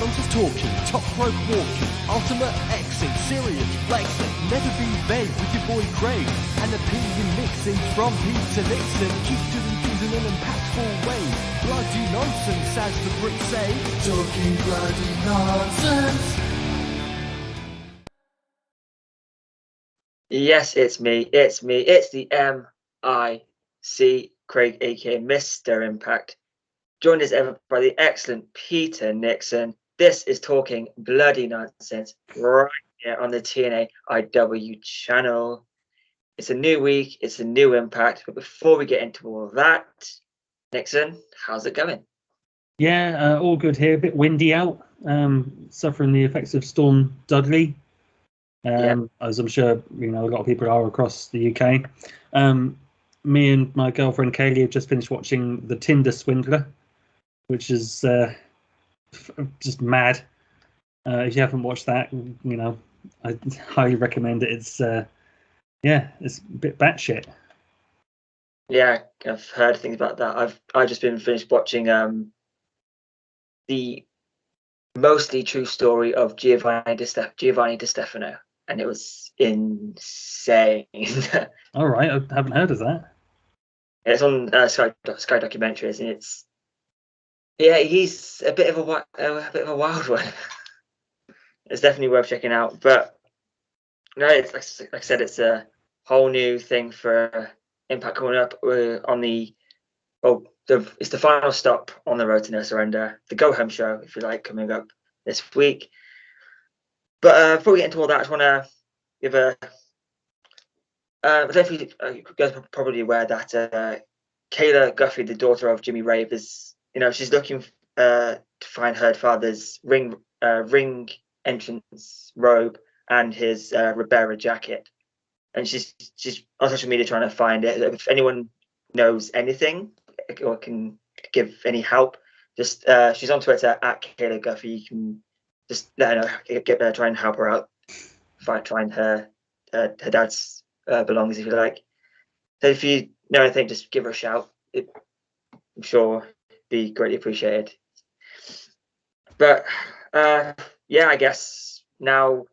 Counters talking, top rope walking, ultimate Xing, serious flexing, never be vague with your boy Craig, and opinion mixing from Pete to Nixon, keep doing things in an impactful way, bloody nonsense as the Brits say, talking bloody nonsense. Yes, it's me, it's the M.I.C. Craig, aka Mr. Impact, joined as ever by the excellent Peter Nixon. This is Talking Bloody Nonsense right here on the TNA IW channel. It's a new week, it's a new Impact, but before we get into all of that, Nixon, how's it going? Yeah, all good here. A bit windy out, suffering the effects of Storm Dudley. As I'm sure a lot of people are across the UK. Me and my girlfriend Kaylee have just finished watching The Tinder Swindler, which is just mad. If you haven't watched that, I highly recommend it. It's it's a bit batshit. Yeah, I've heard things about that. I've just been finished watching the mostly true story of Giovanni Di Stefano, and it was insane. All right, I haven't heard of that. It's on Sky Documentaries, and he's a bit of a wild one. It's definitely worth checking out. But no, it's like I said, it's a whole new thing for Impact coming up it's the final stop on the road to No Surrender, the go home show, if you like, coming up this week. But before we get into all that, I just want to give a. I don't know if you guys are probably aware that Kayla Guffey, the daughter of Jimmy Rave, is she's looking to find her father's ring entrance robe and his Ribera jacket, and she's on social media trying to find it. If anyone knows anything or can give any help, just she's on Twitter at Kayla Guffey. You can just let her know, try and help her out, find her dad's belongings if you like. So if you know anything, just give her a shout. I'm sure it'd be greatly appreciated. But I guess now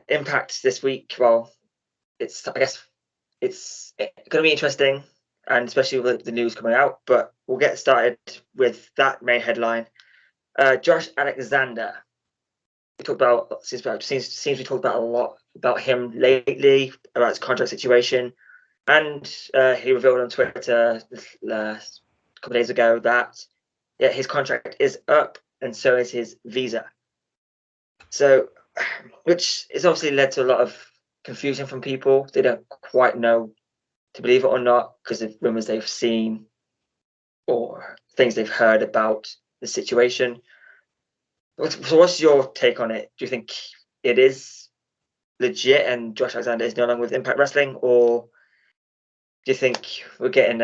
Impact this week. Well, I guess it's going to be interesting, and especially with the news coming out. But we'll get started with that main headline. Josh Alexander. We talked about seems we talked about a lot about him lately, about his contract situation, and he revealed on Twitter a couple of days ago that his contract is up, and so is his visa. So, which has obviously led to a lot of confusion from people. They don't quite know to believe it or not because of rumors they've seen or things they've heard about the situation. So what's your take on it? Do you think it is legit and Josh Alexander is no longer with Impact Wrestling, or do you think we're getting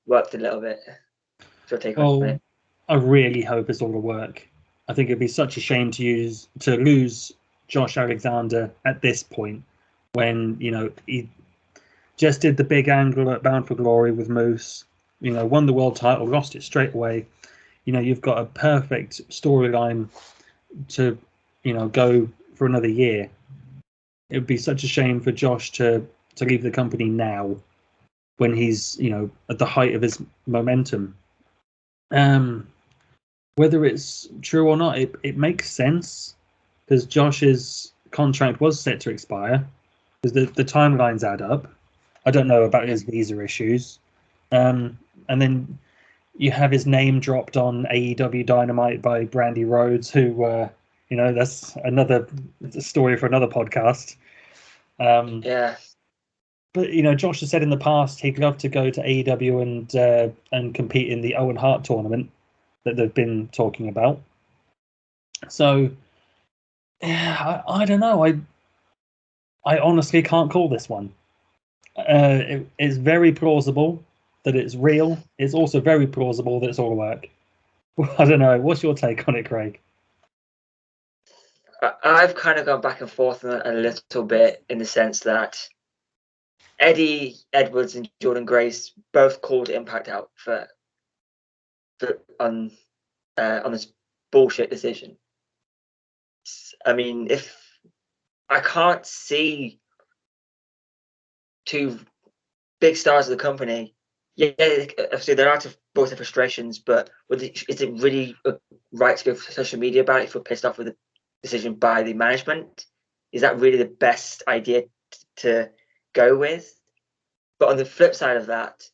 worked a little bit? What's your take on it? I really hope it's all a work. I think it'd be such a shame to lose Josh Alexander at this point when he just did the big angle at Bound for Glory with Moose, won the world title, lost it straight away. You've got a perfect storyline to go for another year. It would be such a shame for Josh to leave the company now when he's at the height of his momentum. Whether it's true or not, it makes sense because Josh's contract was set to expire because the timelines add up. I don't know about his visa issues, and then you have his name dropped on AEW Dynamite by Brandy Rhodes, who, that's another story for another podcast. But Josh has said in the past he'd love to go to AEW and compete in the Owen Hart tournament that they've been talking about. So, I don't know. I honestly can't call this one. It's very plausible that it's real. It's also very plausible that it's all work. I don't know. What's your take on it, Craig? I've kind of gone back and forth on it a little bit in the sense that Eddie Edwards and Jordan Grace both called Impact out on this bullshit decision. I mean, if I can't see two big stars of the company, yeah, obviously there are both the frustrations, but is it really right to go for social media about it if we're pissed off with the decision by the management? Is that really the best idea to go with? But on the flip side of that,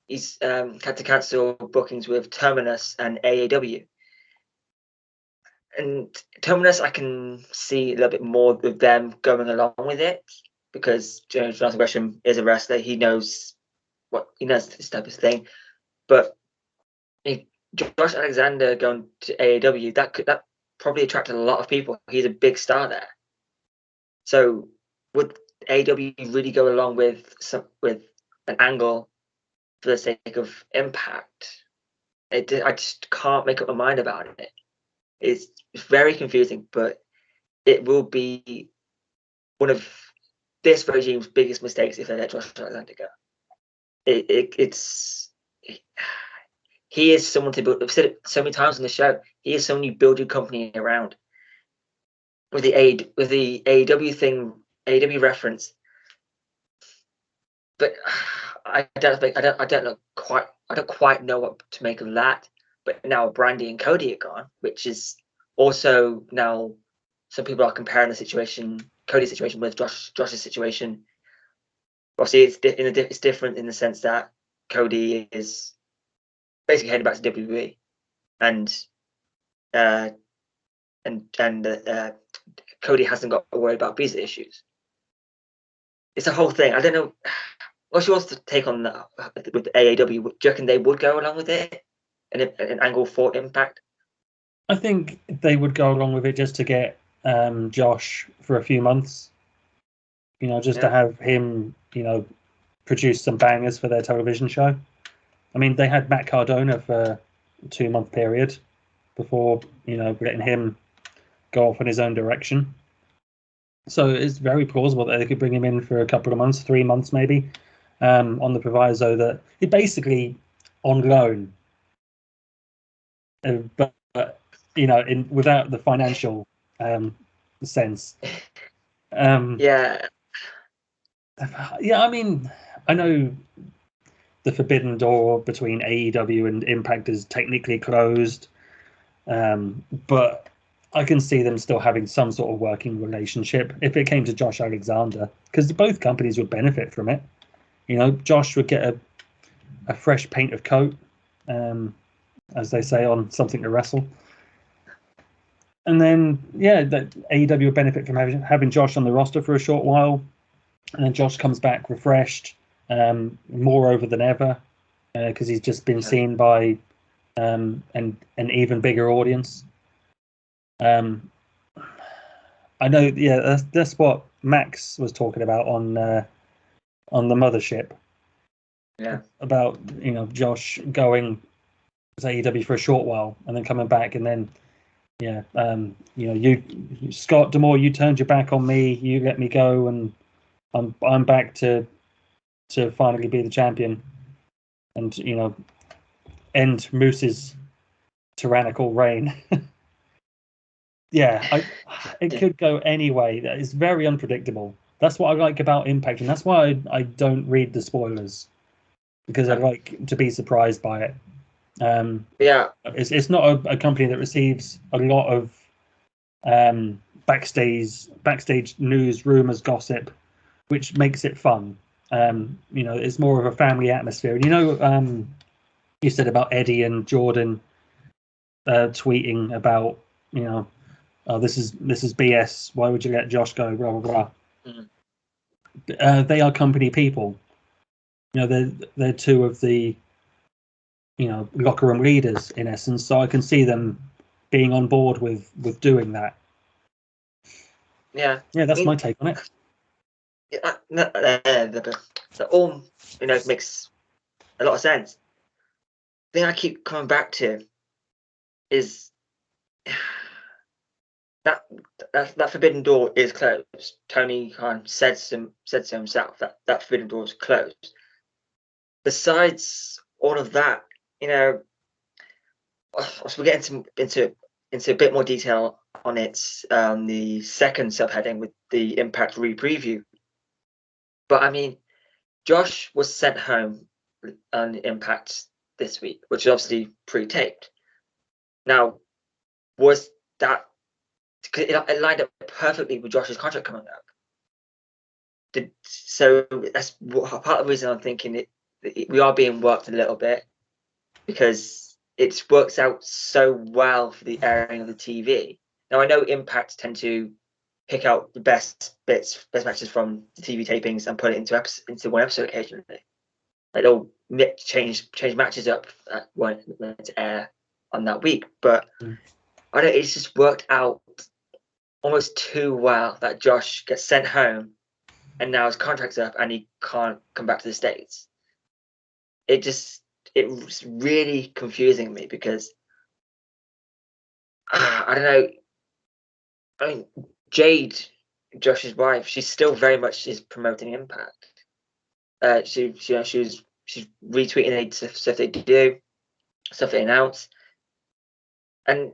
he's had to cancel bookings with Terminus and AAW. And Terminus, I can see a little bit more of them going along with it because Jonathan Gresham is a wrestler. He knows this type of thing. But if Josh Alexander going to AAW, that probably attracted a lot of people. He's a big star there. So would AEW really go along with an angle for the sake of Impact? I just can't make up my mind about it. It's very confusing, but it will be one of this regime's biggest mistakes if they let Josh Alexander go. He is someone to build. I've said it so many times on the show. He is someone you build your company around. With the AEW thing, AEW reference, but I don't quite know what to make of that. But now Brandy and Cody are gone, which is also now some people are comparing the situation, Cody's situation with Josh's situation. Obviously, it's different in the sense that Cody is basically heading back to WWE, and Cody hasn't got to worry about visa issues. It's a whole thing. I don't know. What's your take on that with AAW? Do you reckon they would go along with it? An angle for Impact? I think they would go along with it just to get Josh for a few months. To have him, produce some bangers for their television show. I mean, they had Matt Cardona for a 2-month period before, letting him go off in his own direction. So it's very plausible that they could bring him in for a couple of months, 3 months maybe, on the proviso that he basically on loan. But without the financial sense. Yeah. I mean, I know the forbidden door between AEW and Impact is technically closed, but I can see them still having some sort of working relationship if it came to Josh Alexander, because both companies would benefit from it. Josh would get a fresh paint of coat, as they say on Something to Wrestle. And then, that AEW would benefit from having Josh on the roster for a short while. And then Josh comes back refreshed, more over than ever, because he's just been seen by an even bigger audience. I know, that's what Max was talking about on the Mothership. Yeah. About Josh going to AEW for a short while and then coming back, and then you Scott D'Amore, you turned your back on me, you let me go, and I'm back to finally be the champion, and end Moose's tyrannical reign. It could go any way. It's very unpredictable. That's what I like about Impact, and that's why I don't read the spoilers, because I like to be surprised by it. It's not a company that receives a lot of backstage news, rumors, gossip, which makes it fun. It's more of a family atmosphere. And you said about Eddie and Jordan tweeting about this is BS. Why would you let Josh go? Blah blah blah. Mm-hmm. They are company people. They're two of the locker room leaders in essence. So I can see them being on board with doing that. Yeah. That's my take on it. That all makes a lot of sense. The thing I keep coming back to is that forbidden door is closed. Tony Khan said so himself that forbidden door is closed. Besides all of that, as we get into into a bit more detail on its the second subheading with the Impact re-preview. But I mean, Josh was sent home on Impact this week, which is obviously pre-taped. Now, was that it lined up perfectly with Josh's contract coming up? So that's part of the reason I'm thinking we are being worked a little bit, because it works out so well for the airing of the TV. Now I know Impact tend to pick out the best matches from the TV tapings and put it into one episode occasionally. Like they'll change matches up when to air on that week, but I don't. It's just worked out almost too well that Josh gets sent home, and now his contract's up and he can't come back to the States. It was really confusing me, because I don't know. I mean, Jade, Josh's wife, she's still very much is promoting Impact. She's retweeting stuff they do, stuff they announce, and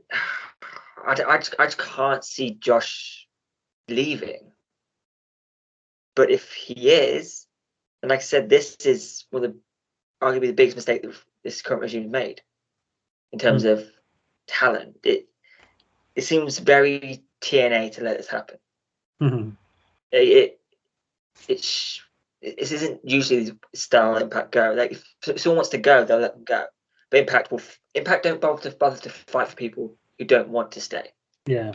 I just can't see Josh leaving. But if he is, and like I said, this is one of the arguably the biggest mistake that this current regime made in terms of talent. It seems very TNA to let this happen. Mm-hmm. It isn't usually the style Impact go. Like if someone wants to go, they'll let them go. But Impact don't bother to fight for people who don't want to stay. Yeah.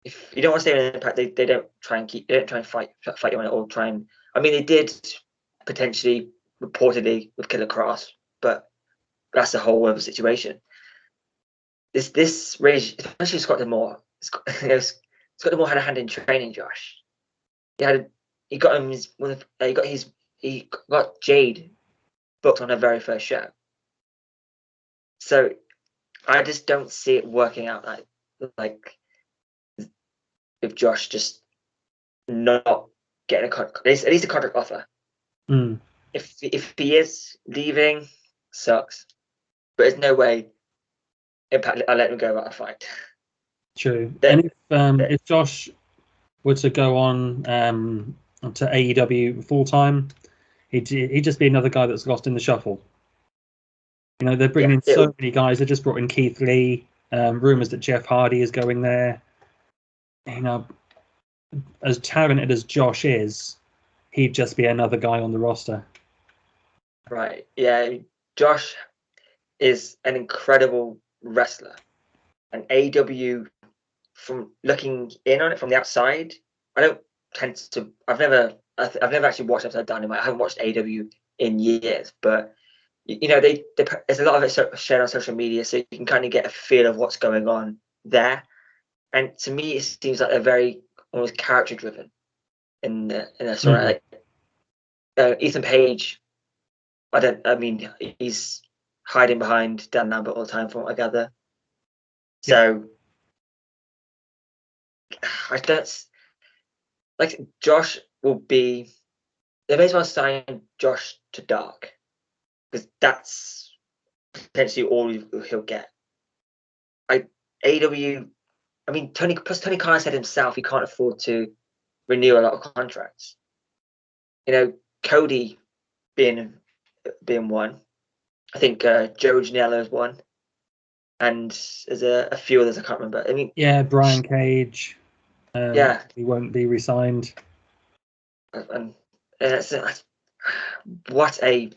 If you don't want to stay in Impact, they don't try and fight you on it, or try and. I mean, they did potentially, reportedly, with Killer Cross, but that's a whole other situation. This range, especially Scott D'Amore, Scott D'Amore had a hand in training Josh. He got Jade booked on her very first show. So I just don't see it working out like if Josh just not getting at least a contract offer. If he is leaving, sucks. But there's no way Impact I'll let him go without a fight. True. And if Josh were to go on to AEW full time, he'd just be another guy that's lost in the shuffle. You know, they're bringing in so many guys. They just brought in Keith Lee. Rumors that Jeff Hardy is going there. You know, as talented as Josh is, he'd just be another guy on the roster. Right. Yeah. Josh is an incredible wrestler, and AEW, from looking in on it from the outside, I've never actually watched episode of Dynamite. I haven't watched AEW in years, but you know, there's a lot of it shared on social media, so you can kind of get a feel of what's going on there. And to me, it seems like they're very almost character driven in their story. Like Ethan Page, he's hiding behind Dan Lambert all the time, from what I gather. So I don't like Josh will be. They may as well sign Josh to Dark, because that's potentially all he'll get. AEW. I mean, Tony Khan said himself he can't afford to renew a lot of contracts. You know, Cody being one. I think Joe Janela is one, and there's a few others I can't remember. I mean, Brian Cage. He won't be re-signed. And what a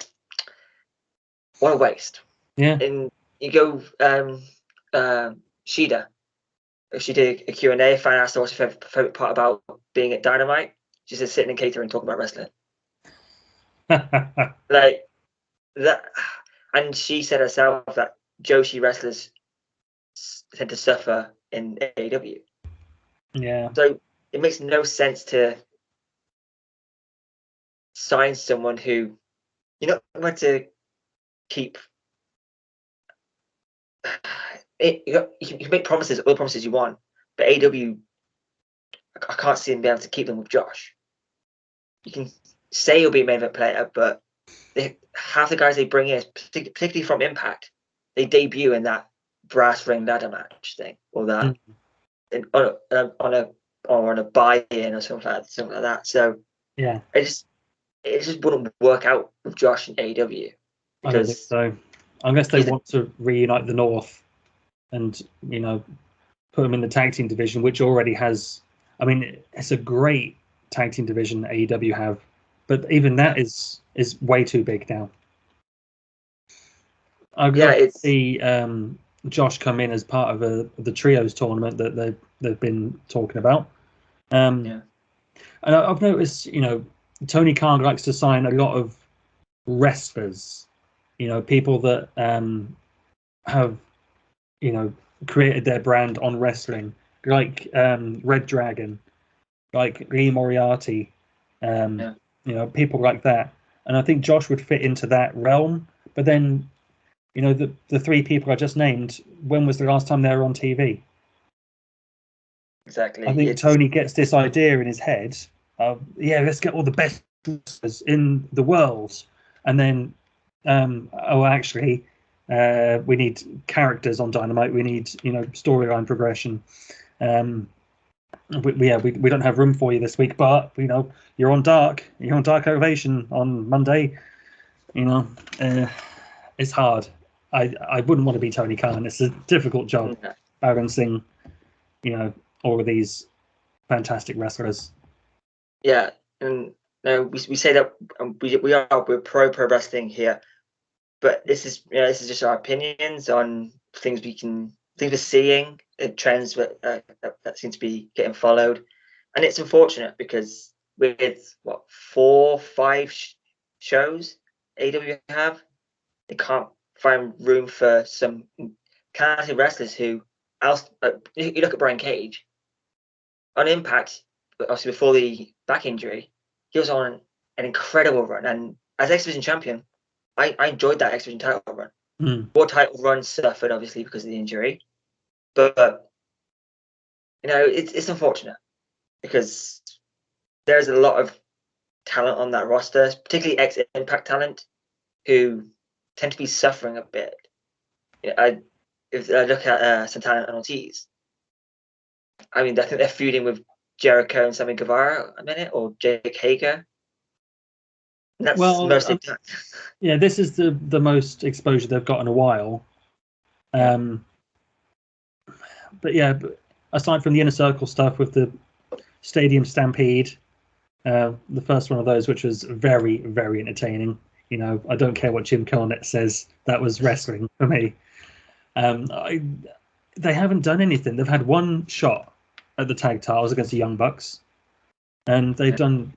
waste. Yeah. And you go Shida. She did a Q&A. Fan asked her what's her favorite part about being at Dynamite. She said sitting in catering and talking about wrestling. Like that, and she said herself that Joshi wrestlers tend to suffer in AEW. Yeah. So it makes no sense to sign someone who you're not going to keep. You can make promises, all the promises you want, but AEW, I can't see them being able to keep them with Josh. You can say you'll be a main event player, but half the guys they bring in, particularly from Impact, they debut in that brass ring ladder match thing, or that on a buy-in or something like that. So yeah, it just wouldn't work out with Josh and AEW I don't think because so. Unless they he's- want to reunite the North and, you know, put them in the tag team division, which already has. I mean, it's a great tag team division that AEW have, but even that is way too big now. I'd love to see Josh come in as part of the trios tournament that they've been talking about. And I've noticed, you know, Tony Khan likes to sign a lot of wrestlers, you know, people that have, you know, created their brand on wrestling, like Red Dragon, like Lee Moriarty, you know, people like that. And I think Josh would fit into that realm. But then, you know, the three people I just named, when was the last time they were on TV? Exactly. I think Tony gets this idea in his head of, yeah, let's get all the best wrestlers in the world. And then, actually, we need characters on Dynamite. We need, you know, storyline progression. We don't have room for you this week, but, you know, you're on Dark Ovation on Monday. You know, it's hard. I wouldn't want to be Tony Khan. It's a difficult job balancing, you know, all of these fantastic wrestlers. Yeah, and no, we say that we're pro wrestling here, but this is just our opinions on things we're seeing, trends that seem to be getting followed, and it's unfortunate because with 4-5 shows AEW have, they can't find room for some talented wrestlers who else. You look at Brian Cage on Impact, obviously before the back injury, he was on an incredible run, and as X Division champion, I enjoyed that X Division title run. What title run suffered obviously because of the injury, but you know it's unfortunate because there's a lot of talent on that roster, particularly ex Impact talent, who tend to be suffering a bit. If I look at Santana and Ortiz, I mean, I think they're feuding with Jericho and Sammy Guevara a minute, or Jake Hager. And that's mostly. Yeah, this is the most exposure they've got in a while. But yeah, aside from the Inner Circle stuff with the Stadium Stampede, the first one of those, which was very, very entertaining. You know, I don't care what Jim Cornette says. That was wrestling for me. They haven't done anything. They've had one shot at the tag titles against the Young Bucks, and they've done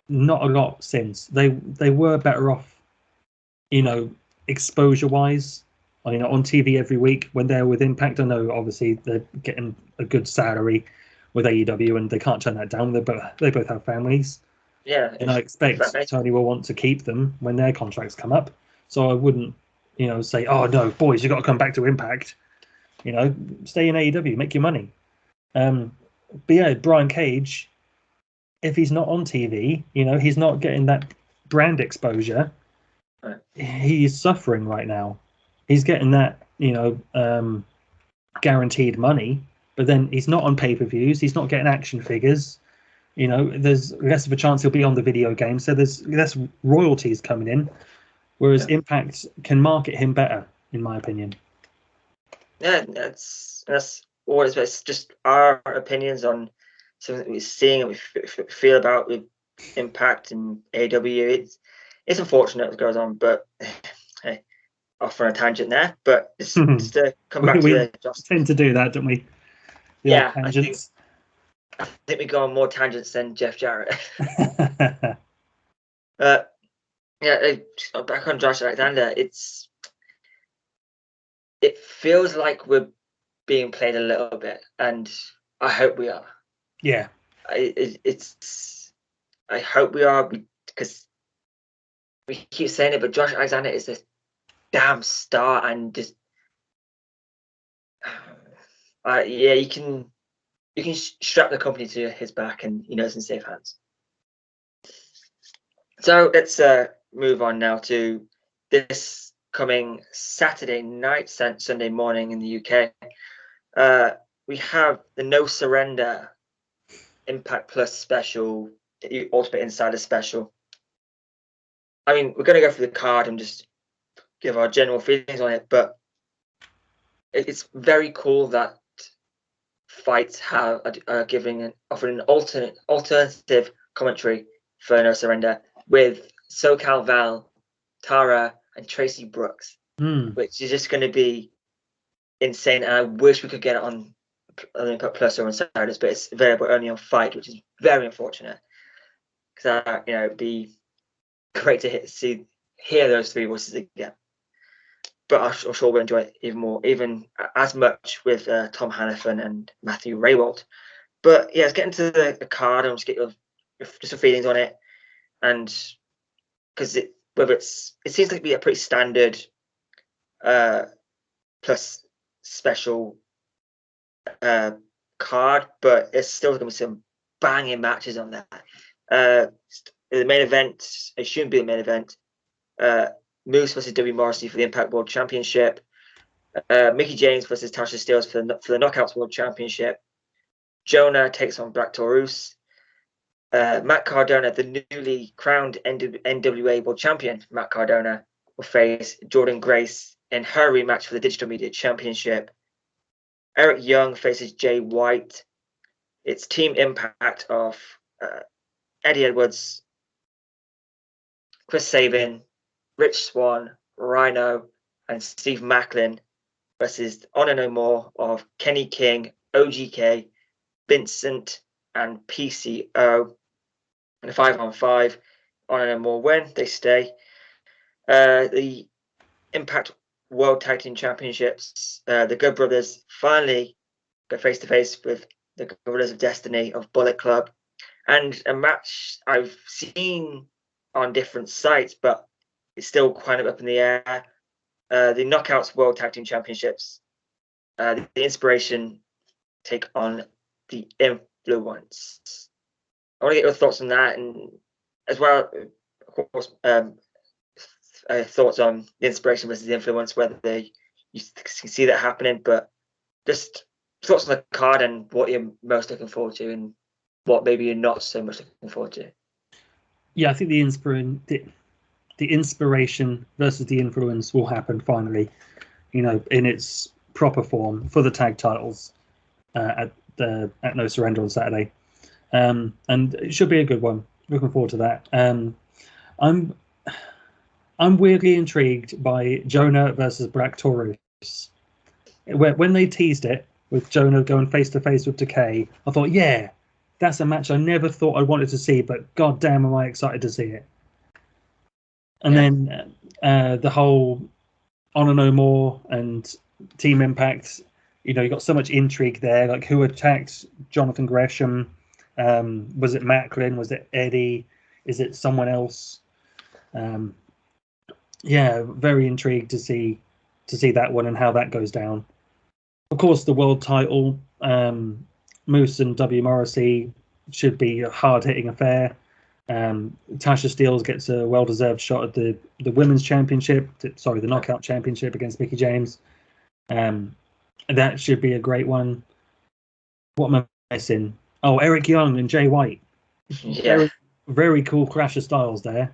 not a lot since. They were better off, you know, exposure-wise, you know, on TV every week when they're with Impact. I know obviously they're getting a good salary with AEW, and they can't turn that down. They both have families. Yeah, and I expect Tony will want to keep them when their contracts come up. So I wouldn't, you know, say, "Oh no, boys, you got to come back to Impact." You know, stay in AEW, make your money. But yeah, Brian Cage, if he's not on TV, you know, he's not getting that brand exposure. Right. He's suffering right now. He's getting that, you know, guaranteed money, but then he's not on pay-per-views. He's not getting action figures. You know, there's less of a chance he'll be on the video game, so there's less royalties coming in. Whereas Impact can market him better, in my opinion. Yeah, that's all it's just our opinions on something that we're seeing and we feel about with Impact and AEW. It's unfortunate what goes on, but hey, off on a tangent there. But just to come back we tend to do that, don't we? Yeah, I think we go on more tangents than Jeff Jarrett. Back on Josh Alexander, it feels like we're being played a little bit, and I hope we are. Yeah, I hope we are, because we keep saying it, but Josh Alexander is this damn star, and just you can strap the company to his back, and you know it's in safe hands. So let's move on now to this coming Saturday night, Sunday morning in the UK. We have the No Surrender Impact Plus special, Ultimate Insider special. I mean, we're going to go through the card and just give our general feelings on it, but it's very cool that fights have offering an alternative commentary for No Surrender with SoCal Val, Tara, and Tracy Brooks, which is just going to be insane. And I wish we could get it on Impact Plus or on Saturdays, but it's available only on Fight, which is very unfortunate. Because it'd be great to hear those three voices again. But I'm sure we'll enjoy it even as much with Tom Hannafin and Matthew Raywald. But yeah, let's get into the card and just get your feelings on it. And because it seems like be a pretty standard plus special card, but it's still going to be some banging matches on that. The main event, it shouldn't be the main event. Moose versus W. Morrissey for the Impact World Championship. Mickie James versus Tasha Steelz for the Knockouts World Championship. Jonah takes on Black Taurus. Matt Cardona, the newly crowned NWA World Champion, Matt Cardona, will face Jordan Grace in her rematch for the Digital Media Championship. Eric Young faces Jay White. It's Team Impact of Eddie Edwards, Chris Sabin, Rich Swann, Rhino, and Steve Macklin versus Honor No More of Kenny King, OGK, Vincent, and PCO. And a 5-on-5, Honor No More win, they stay. The Impact World Tag Team Championships, the Good Brothers finally go face to face with the Brothers of Destiny of Bullet Club. And a match I've seen on different sites, but it's still kind of up in the air. The Knockouts World Tag Team Championships. The Inspiration take on the Influence. I want to get your thoughts on that, and as well, of course, thoughts on the Inspiration versus the Influence, whether you can see that happening, but just thoughts on the card and what you're most looking forward to and what maybe you're not so much looking forward to. Yeah, I think the Inspiration versus the Influence will happen finally, in its proper form for the tag titles at No Surrender on Saturday. And it should be a good one. Looking forward to that. I'm weirdly intrigued by Jonah versus Black Taurus. When they teased it with Jonah going face to face with Decay, I thought, yeah, that's a match I never thought I wanted to see, but god damn am I excited to see it. And then the whole Honor No More and Team Impact, you got so much intrigue there. Like, who attacked Jonathan Gresham? Was it Macklin? Was it Eddie? Is it someone else? Very intrigued to see that one and how that goes down. Of course, the world title, Moose and W. Morrissey, should be a hard-hitting affair. Tasha Steelz gets a well-deserved shot at the women's championship. The knockout championship against Mickie James. That should be a great one. What am I missing? Oh, Eric Young and Jay White. Yeah. Very, very cool clash of styles there.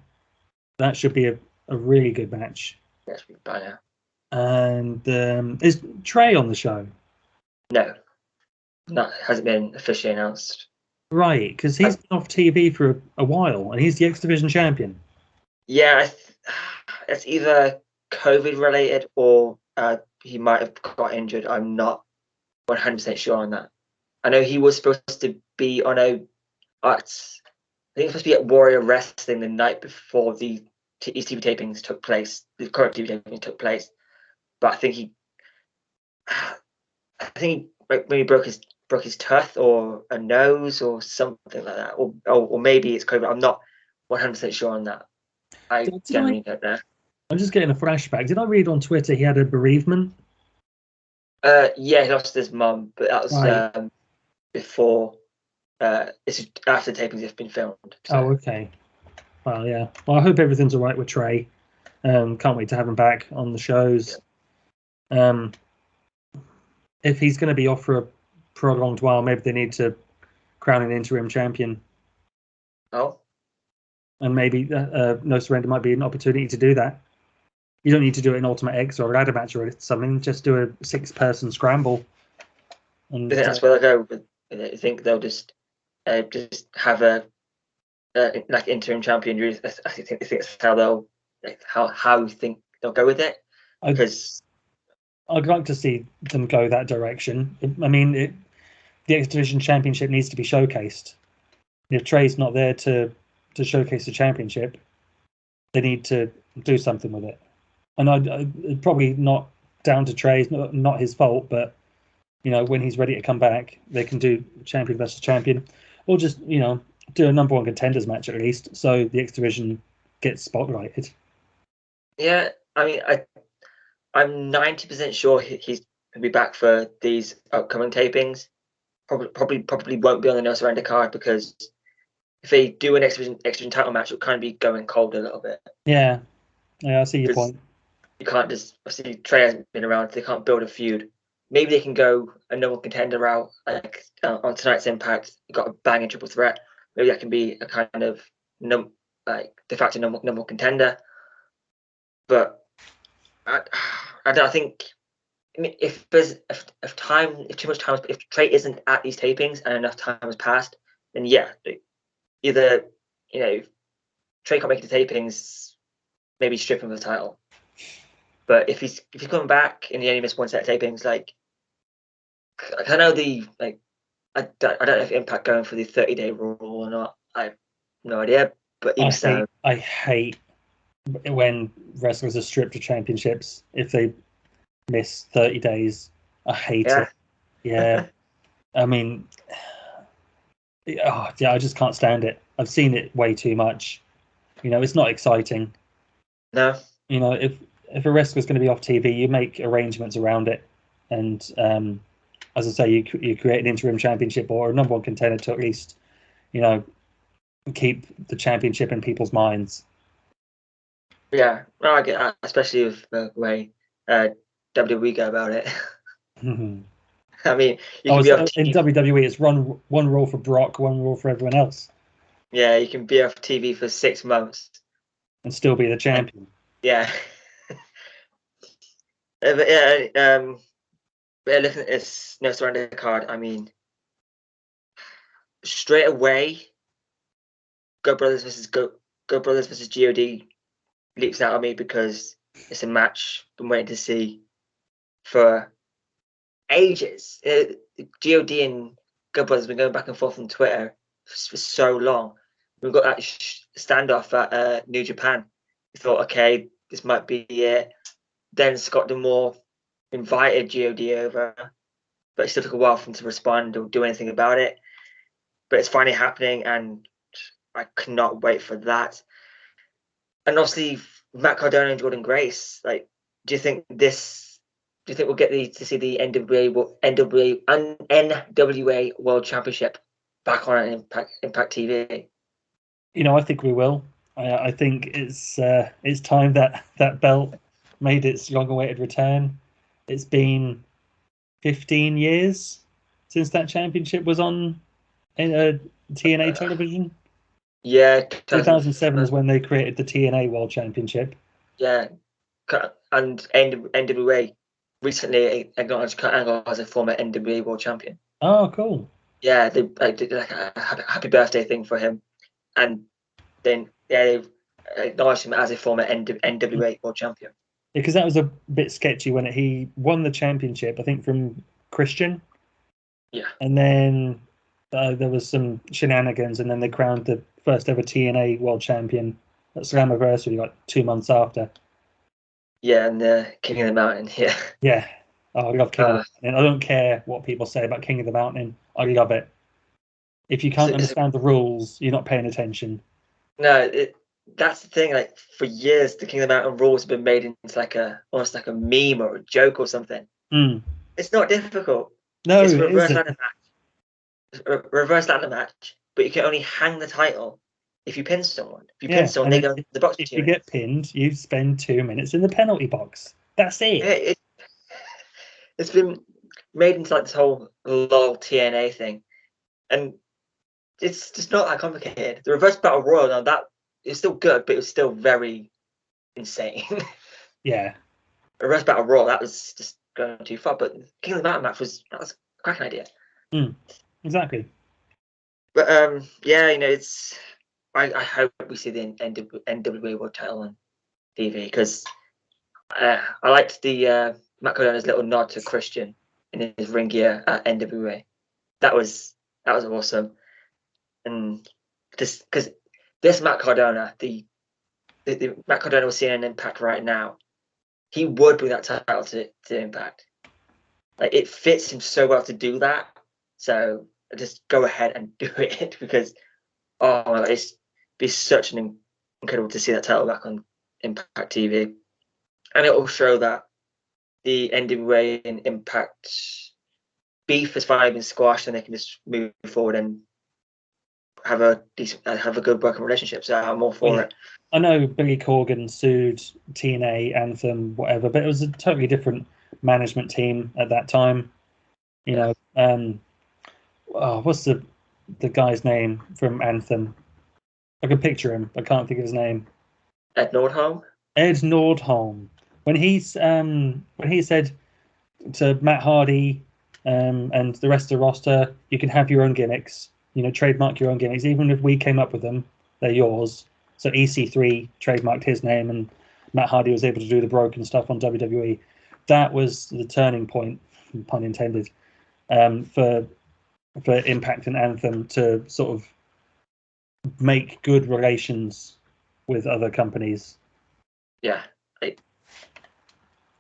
That should be a really good match. That should be fun. And is Trey on the show? No, hasn't been officially announced. Right, because he's been off TV for a while, and he's the X Division champion. Yeah, it's either COVID related or he might have got injured. I'm not 100% sure on that. I know he was supposed to be on I think he was supposed to be at Warrior Wrestling the night before the TV tapings took place. The current TV tapings took place, but I think he maybe broke his tooth or a nose or something like that, or maybe it's COVID. I'm not 100% sure on that. I genuinely don't know. I'm just getting a flashback. Did I read on Twitter he had a bereavement? Yeah, he lost his mum, but that was right. Before. It's after the tapings have been filmed. So. Oh, okay. Well, yeah. Well, I hope everything's all right with Trey. Can't wait to have him back on the shows. If he's going to be off for a prolonged while, maybe they need to crown an interim champion. Oh, And maybe No Surrender might be an opportunity to do that. You don't need to do it in Ultimate X or a ladder match or something. Just do a 6-person scramble. And I think that's where they'll go. I think they'll just have a like interim champion. I think that's how they'll how you think they'll go with it. Because I'd like to see them go that direction. I mean, the X Division Championship needs to be showcased. If Trey's not there to showcase the championship, they need to do something with it. And I probably not down to Trey, it's not his fault, but when he's ready to come back, they can do champion versus champion, or just do a number one contenders match at least, so the X Division gets spotlighted. Yeah, I mean, I'm 90% sure he's gonna be back for these upcoming tapings. Probably won't be on the No Surrender card, because if they do an X Division title match, it'll kind of be going cold a little bit. Yeah, I see your point. You can't just, obviously Trey hasn't been around, so they can't build a feud. Maybe they can go a number one contender route, like on tonight's Impact. You got a banging triple threat. Maybe that can be a kind of de facto number one contender. But I don't think. I mean, if Trey isn't at these tapings and enough time has passed, then yeah, either Trey can't make the tapings, maybe strip him of the title. But if he's coming back and he only missed one set of tapings, like I know I don't know if Impact going for the 30-day rule or not. I have no idea. But I hate when wrestlers are stripped of championships if they miss 30 days. I hate it. Yeah. I mean, I just can't stand it. I've seen it way too much. It's not exciting. No. If a wrestler's going to be off TV, you make arrangements around it. And as I say, you create an interim championship or a number one contender to at least, keep the championship in people's minds. Yeah, well, I get that, especially with the way WWE go about it. I mean, you can be off in WWE, it's one rule for Brock, one rule for everyone else. Yeah, you can be off TV for 6 months and still be the champion. Yeah. But yeah, looking at this No Surrender card, I mean, straight away, Go Brothers versus GOD leaps out at me, because it's a match I've been waiting to see for ages. GOD and Go Brothers have been going back and forth on Twitter for so long. We've got that standoff at New Japan. We thought, okay, this might be it. Then Scott D'Amore invited GOD over, but it still took a while for him to respond or do anything about it. But it's finally happening, and I cannot wait for that. And obviously, Matt Cardona and Jordan Grace. Like, do you think we'll get to see the NWA World Championship back on Impact TV? I think we will. I think it's time that belt made its long-awaited return. It's been 15 years since that championship was on TNA television. Yeah, 2007 is when they created the TNA World Championship. Yeah, and NWA recently acknowledged Kurt Angle as a former NWA World Champion. Oh, cool. Yeah, they did like a happy birthday thing for him, and then they acknowledged him as a former NWA World Champion. Because that was a bit sketchy when he won the championship, I think, from Christian. Yeah. And then there was some shenanigans, and then they crowned the first ever TNA World Champion at Slammiversary, like 2 months after. Yeah, and King of the Mountain, yeah. Yeah. Oh, I love King of the Mountain. I don't care what people say about King of the Mountain. I love it. If you can't understand the rules, you're not paying attention. No, that's the thing. Like, for years, the King of the Mountain rules have been made into almost like a meme or a joke or something. It's not difficult. No, it's a reverse ladder match. Reverse ladder match, but you can only hang the title if you pin someone. If you Yeah, pin someone, and they go in the box. if you get pinned, you spend 2 minutes in the penalty box. That's it. Yeah, it's been made into like this whole LOL TNA thing, and it's just not that complicated. The reverse battle royal, now that is still good, but it was still very insane. Yeah. Reverse battle royal, that was just going too far. But King of the Mountain match was a cracking idea. Exactly. But yeah, it's. I hope we see the NWA World Title on TV, because I liked the Matt Cardona's little nod to Christian in his ring gear at NWA. That was awesome, and just because this Matt Cardona, the Matt Cardona we're seeing in Impact right now, he would bring that title to Impact. Like, it fits him so well to do that. So just go ahead and do it, because oh my God, it's be such an incredible to see that title back on Impact TV, and it will show that the NWA and Impact beef has finally been squashed, and they can just move forward and have a good working relationship. So I'm all for it. I know Billy Corgan sued TNA, Anthem, whatever, but it was a totally different management team at that time. What's the guy's name from Anthem? I can picture him. I can't think of his name. Ed Nordholm. Ed Nordholm. When he said to Matt Hardy and the rest of the roster, you can have your own gimmicks. Trademark your own gimmicks. Even if we came up with them, they're yours. So EC3 trademarked his name, and Matt Hardy was able to do the broken stuff on WWE. That was the turning point, pun intended, for Impact and Anthem to sort of make good relations with other companies. Yeah.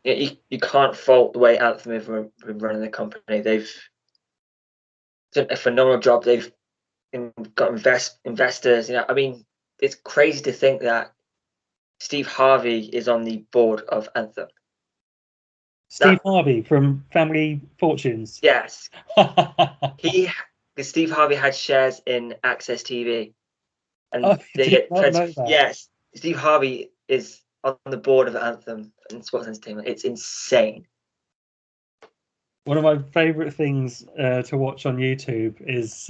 You can't fault the way Anthem have been running the company. They've done a phenomenal job. They've got investors. I mean, it's crazy to think that Steve Harvey is on the board of Anthem. Steve Harvey from Family Fortunes. Yes. Steve Harvey had shares in Access TV, and they get yes. Steve Harvey is on the board of Anthem and Sports Entertainment. It's insane. One of my favorite things to watch on YouTube is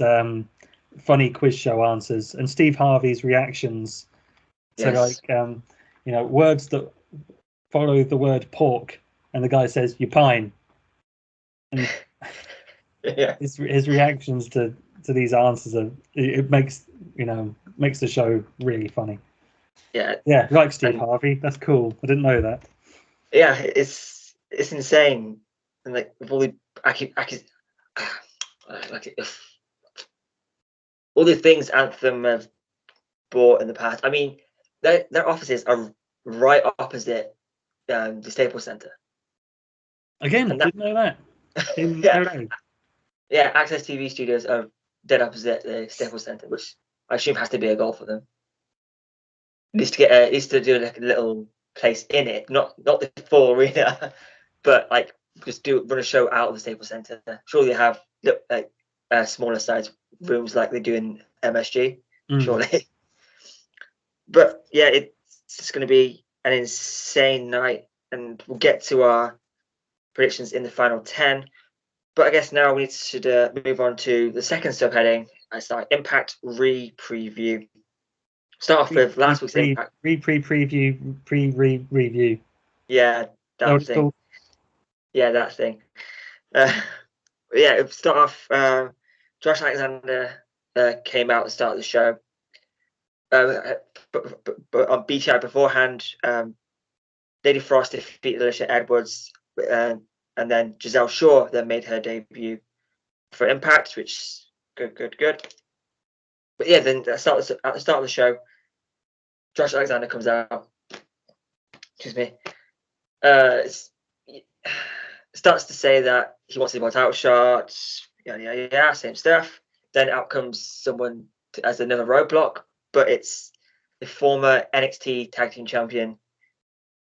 funny quiz show answers and Steve Harvey's reactions to words that follow the word pork, and the guy says "you pine," and yeah, his reactions to these answers it makes the show really funny. Yeah, like Steve Harvey. That's cool. I didn't know that. Yeah, it's insane, and like with all the all the things Anthem have bought in the past. I mean, their offices are right opposite the Staples Center. Again, didn't know that. Yeah, Access TV studios are dead opposite the Staples Center, which I assume has to be a goal for them. Needs to do like a little place in it, not the full arena, but like just run a show out of the Staples Center. Surely they have like smaller size rooms like they do in MSG. Surely. But yeah, it's just going to be an insane night, and we'll get to our predictions in the final 10. But I guess now we should move on to the second subheading. It's our Impact re-preview. Start off with last week's Impact. Review. Yeah, that thing. Cool. Yeah, that thing. Start off. Josh Alexander came out at the start of the show. But on BTI beforehand, Lady Frost defeated Alicia Edwards, and then Giselle Shaw then made her debut for Impact, which good. But yeah, then at the start of the show, Josh Alexander comes out. Excuse me. Starts to say that he wants to do more title shots. Yeah, same stuff. Then out comes someone as another roadblock, but it's the former NXT Tag Team Champion,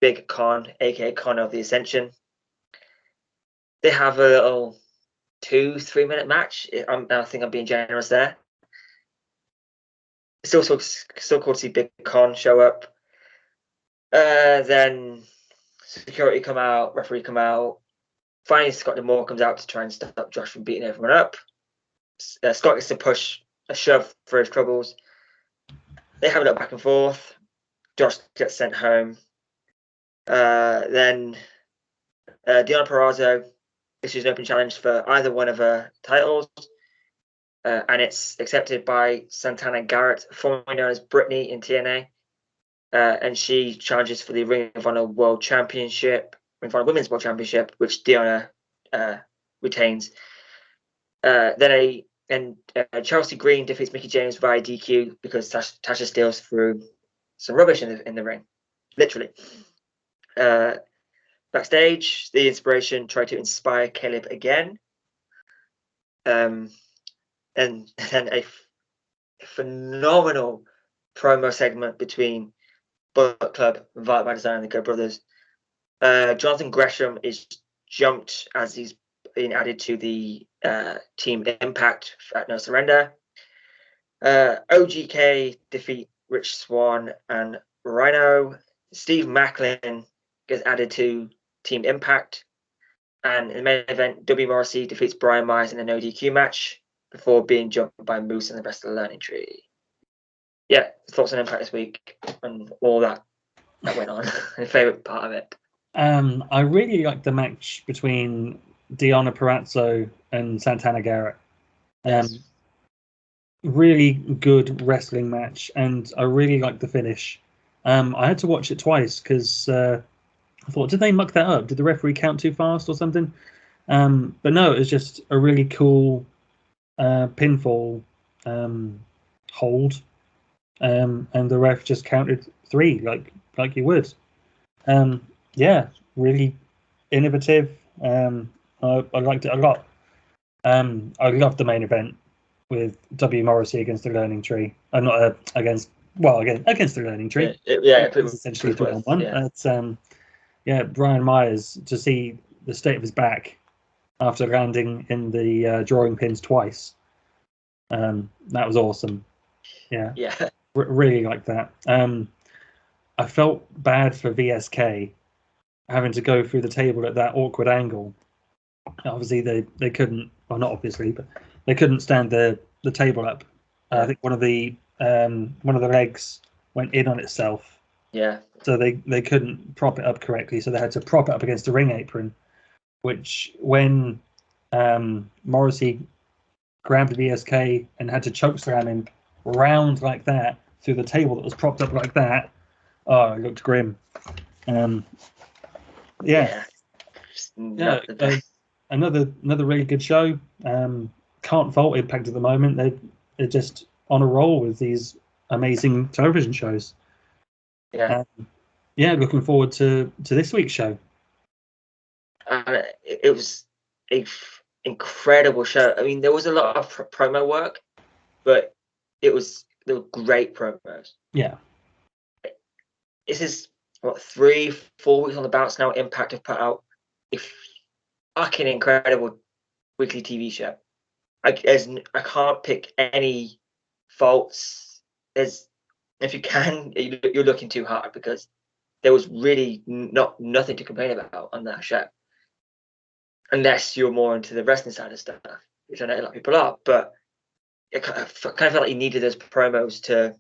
Big Con, aka Con of the Ascension. They have a little 2-3 minute match. I think I'm being generous there. Still cool to see Big Con show up. Then security come out, referee come out. Finally, Scott D'Amore comes out to try and stop Josh from beating everyone up. Scott gets to push a shove for his troubles. They have a little back and forth. Josh gets sent home. Then Deonna Perazo issues an open challenge for either one of her titles. And it's accepted by Santana Garrett, formerly known as Brittany in TNA. And she challenges for the Ring of Honor World Championship, Ring of Honor Women's World Championship, which Deonna retains. Then Chelsea Green defeats Mickie James via DQ because Tasha Steelz threw some rubbish in the ring, literally. Backstage, the Inspiration tried to inspire Caleb again. And then a phenomenal promo segment between Bullet Club, Violent by Design, and the Go Brothers. Jonathan Gresham is jumped as he's been added to the Team Impact at No Surrender. OGK defeat Rich Swann and Rhino. Steve Macklin gets added to Team Impact. And in the main event, W. Morrissey defeats Brian Myers in a no DQ match before being jumped by Moose and the rest of the Learning Tree. Yeah, thoughts on Impact this week and all that went on. My favourite part of it. I really liked the match between Deonna Purrazzo and Santana Garrett. Really good wrestling match, and I really liked the finish. I had to watch it twice because I thought, did they muck that up? Did the referee count too fast or something? But no, it was just a really cool pinfall hold, and the ref just counted 3 like you would. Yeah, really innovative. I liked it a lot. I loved the main event with W. Morrissey against the Learning Tree. Not against the Learning Tree. It was essentially 3-on-1. But Brian Myers, to see the state of his back after landing in the drawing pins twice, that was awesome. Yeah. Really like that. I felt bad for VSK having to go through the table at that awkward angle. Obviously, they couldn't. Well, not obviously, but they couldn't stand the table up. I think one of the legs went in on itself. Yeah. So they couldn't prop it up correctly, so they had to prop it up against the ring apron. Which, when Morrissey grabbed VSK and had to chokeslam him round like that through the table that was propped up like that, it looked grim. Another really good show. Can't fault Impact at the moment. They're just on a roll with these amazing television shows. Looking forward to this week's show. It was a incredible show. I mean, there was a lot of promo work, but they were great promos. Yeah. This is 3-4 weeks on the bounce now. Impact have put out a fucking incredible weekly TV show. I can't pick any faults. If you can, you're looking too hard, because there was really nothing to complain about on that show, unless you're more into the wrestling side of stuff, which I know a lot of people are. But it kind of felt like you needed those promos to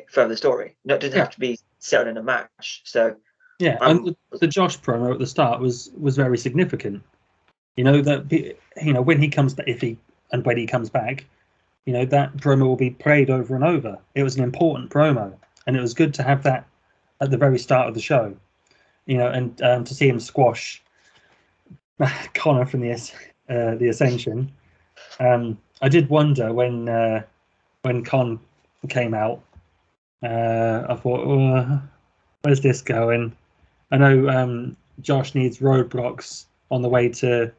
further the story. It doesn't have to be settled in a match. So and the Josh promo at the start was very significant. When he comes back, when he comes back, that promo will be played over and over. It was an important promo, and it was good to have that at the very start of the show. And to see him squash Connor from the Ascension. I did wonder when Con came out. I thought, where's this going? I know Josh needs roadblocks on the way to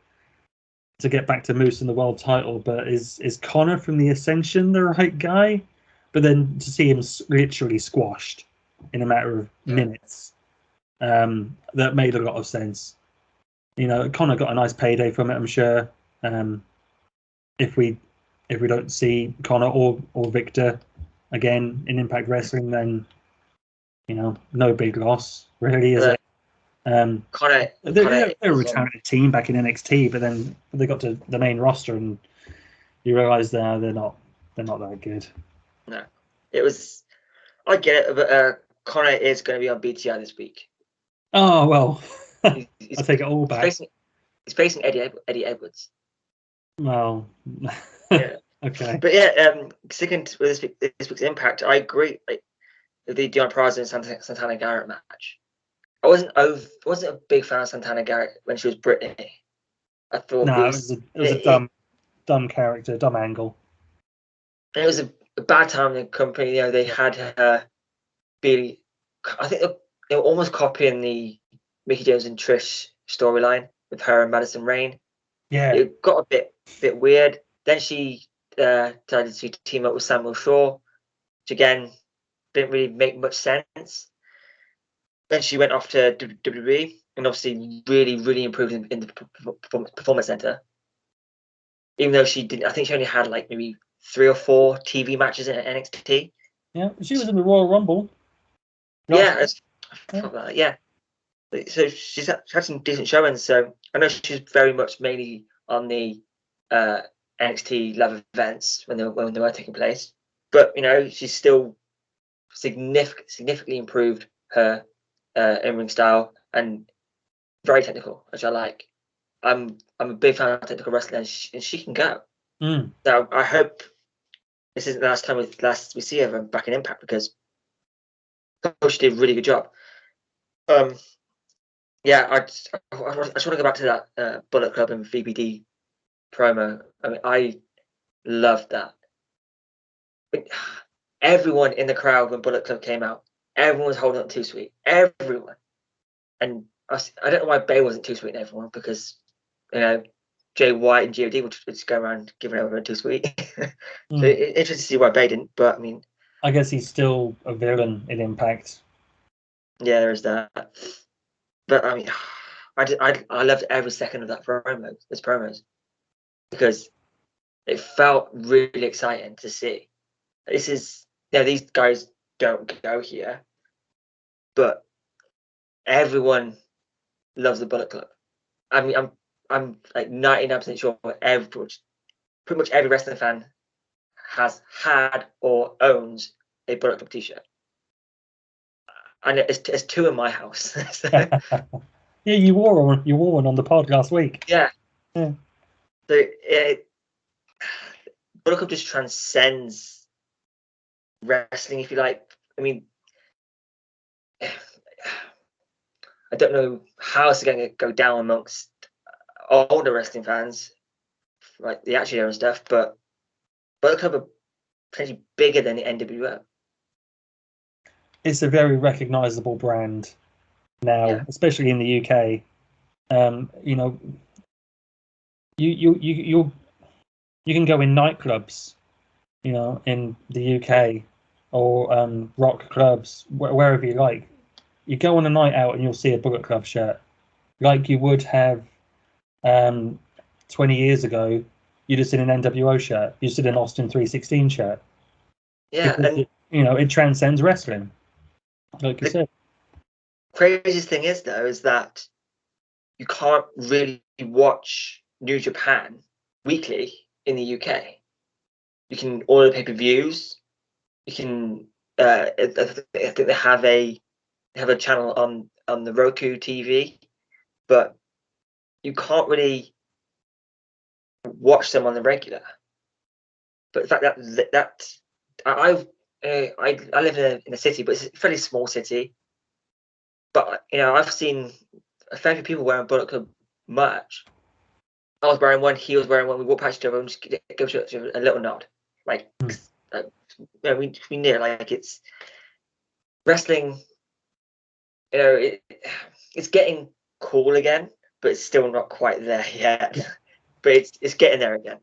get back to Moose and the world title, but is Connor from the Ascension the right guy? But then to see him literally squashed in a matter of minutes, that made a lot of sense. Connor got a nice payday from it, I'm sure. If we don't see Connor or Victor again in Impact Wrestling, then no big loss really, is it? Connor They're a is on. returning team back in NXT, but then they got to the main roster and you realise they're not that good. No, it was. I get it, but Connor is going to be on BTI this week. Oh well, He's I take it all back. He's facing Eddie Edwards. Well, Yeah. okay. But yeah, sticking with this week's Impact, I agree. Like, with the Deonna Perazo and Santana Garrett match, I wasn't a big fan of Santana Garrett when she was Brittany. I thought it was a dumb character, dumb angle. It was a bad time in the company. They had her be. I think they were almost copying the Mickey James and Trish storyline with her and Madison Rayne. Yeah. It got a bit weird. Then she decided to team up with Samuel Shaw, which again didn't really make much sense. Then she went off to WWE and obviously really improved in the Performance Center. Even though she didn't, I think she only had like maybe 3 or 4 TV matches in NXT. Yeah, she was in the Royal Rumble. Yeah. So she's had some decent showings. So I know she's very much mainly on the NXT level events when they were taking place. But she's still significantly improved her in-ring style and very technical, which I like. I'm a big fan of technical wrestling, and she can go. So I hope this isn't the last time we see her back in Impact, because she did a really good job. Yeah, I just want to go back to that Bullet Club and VBD promo. I mean, I loved that. Everyone in the crowd when Bullet Club came out, everyone was holding up Too Sweet. Everyone. And I don't know why Bay wasn't Too Sweet in everyone, because Jay White and God would just go around giving over Too Sweet. So interesting to see why Bay didn't. But I mean, I guess he's still a villain in Impact. Yeah, there is that. But I mean, I loved every second of those promos, because it felt really exciting to see. This is these guys don't go here, but everyone loves the Bullet Club. I mean, I'm like 99% sure pretty much every wrestling fan has had or owns a Bullet Club T-shirt, and it's 2 in my house. So, yeah, you wore one on the pod last week. Yeah. So Bullet Club just transcends wrestling, if you like. I mean, I don't know how it's going to go down amongst older wrestling fans, like the Attitude Era and stuff, but Bullet Club are potentially bigger than the NWO. It's a very recognizable brand now, especially in the UK. You can go in nightclubs, in the UK, or rock clubs, wherever you like. You go on a night out and you'll see a Bullet Club shirt, like you would have 20 years ago. You'd have seen an NWO shirt. You'd seen an Austin 316 shirt. Yeah, because it transcends wrestling, like you said. Craziest thing is, though, is that you can't really watch New Japan weekly in the UK. You can order pay-per-views. You can. I think they have a channel on the Roku TV, but you can't really watch them on the regular. But the fact that I live in a city, but it's a fairly small city. But I've seen a fair few people wearing Bullet Club merch. I was wearing one, he was wearing one. We walked past each other and just give each other a little nod, like we knew, like, it's wrestling. It's getting cool again, but it's still not quite there yet. But it's getting there again.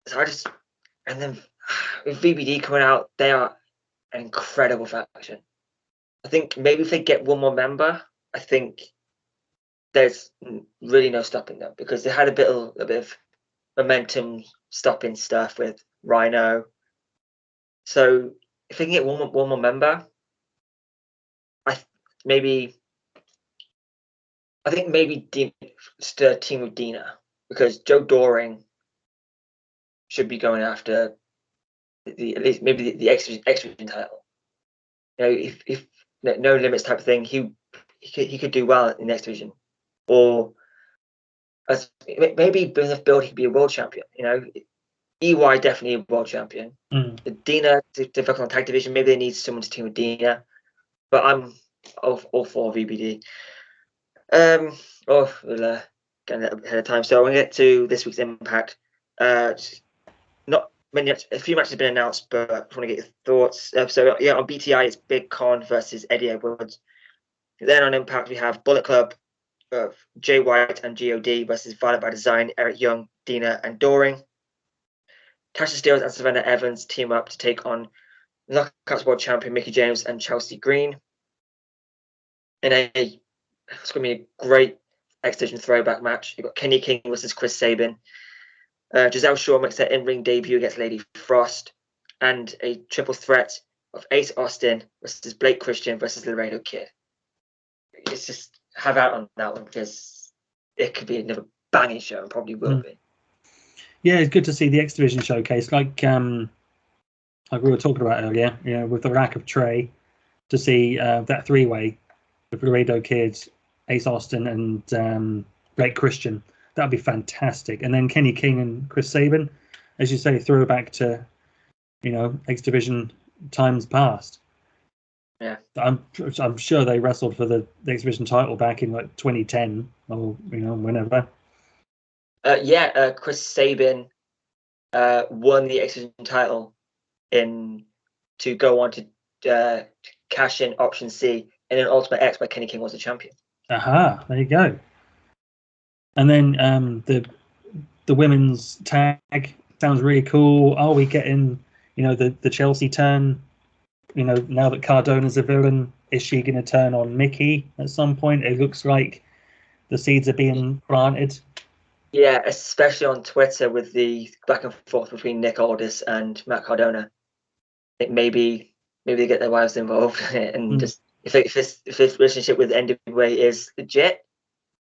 So and then with VBD coming out, they are an incredible faction. I think maybe if they get one more member, I think there's really no stopping them, because they had a bit of momentum stopping stuff with Rhino. So if we can get one more member, I think maybe the team with Dina, because Joe Doring should be going after at least maybe the X Division title. You know, if no limits type of thing, he could do well in the X Division, or as maybe enough build he could be a world champion. You know, EY definitely a world champion. The Dina to focus on tag division, maybe they need someone to team with Dina, but I'm all for VBD. We'll get ahead of time. So I'm gonna get to this week's Impact. Not many, a few matches have been announced, but I just want to get your thoughts. So yeah, on BTI it's Big Con versus Eddie Edwards. Then on Impact we have Bullet Club, Jay White and God versus Violent by Design, Eric Young, Dina and Doring. Tasha Steelz and Savannah Evans team up to take on Knockouts World Champion Mickie James and Chelsea Green. It's going to be a great X Division throwback match. You've got Kenny King versus Chris Sabin. Giselle Shaw makes their in-ring debut against Lady Frost. And a triple threat of Ace Austin versus Blake Christian versus Laredo Kid. It's just have out on that one, because it could be another banging show, and probably will be. Yeah, it's good to see the X Division showcase, like we were talking about earlier. You know, with the lack of Trey, to see that three-way with Laredo Kid, Ace Austin, and Blake Christian, that'd be fantastic. And then Kenny King and Chris Sabin, as you say, throwback to, you know, X Division times past. Yeah, I'm sure they wrestled for the X Division title back in like 2010 or, you know, whenever. Chris Sabin won the X Division title to go on to cash in Option C, and then Ultimate X where Kenny King was the champion. Aha, there you go. And then the women's tag sounds really cool. Are we getting, you know, the Chelsea turn? You know, now that Cardona's a villain, is she going to turn on Mickie at some point? It looks like the seeds are being planted. Yeah, especially on Twitter with the back and forth between Nick Aldis and Matt Cardona. I think maybe they get their wives involved and just if this relationship with NWA is legit,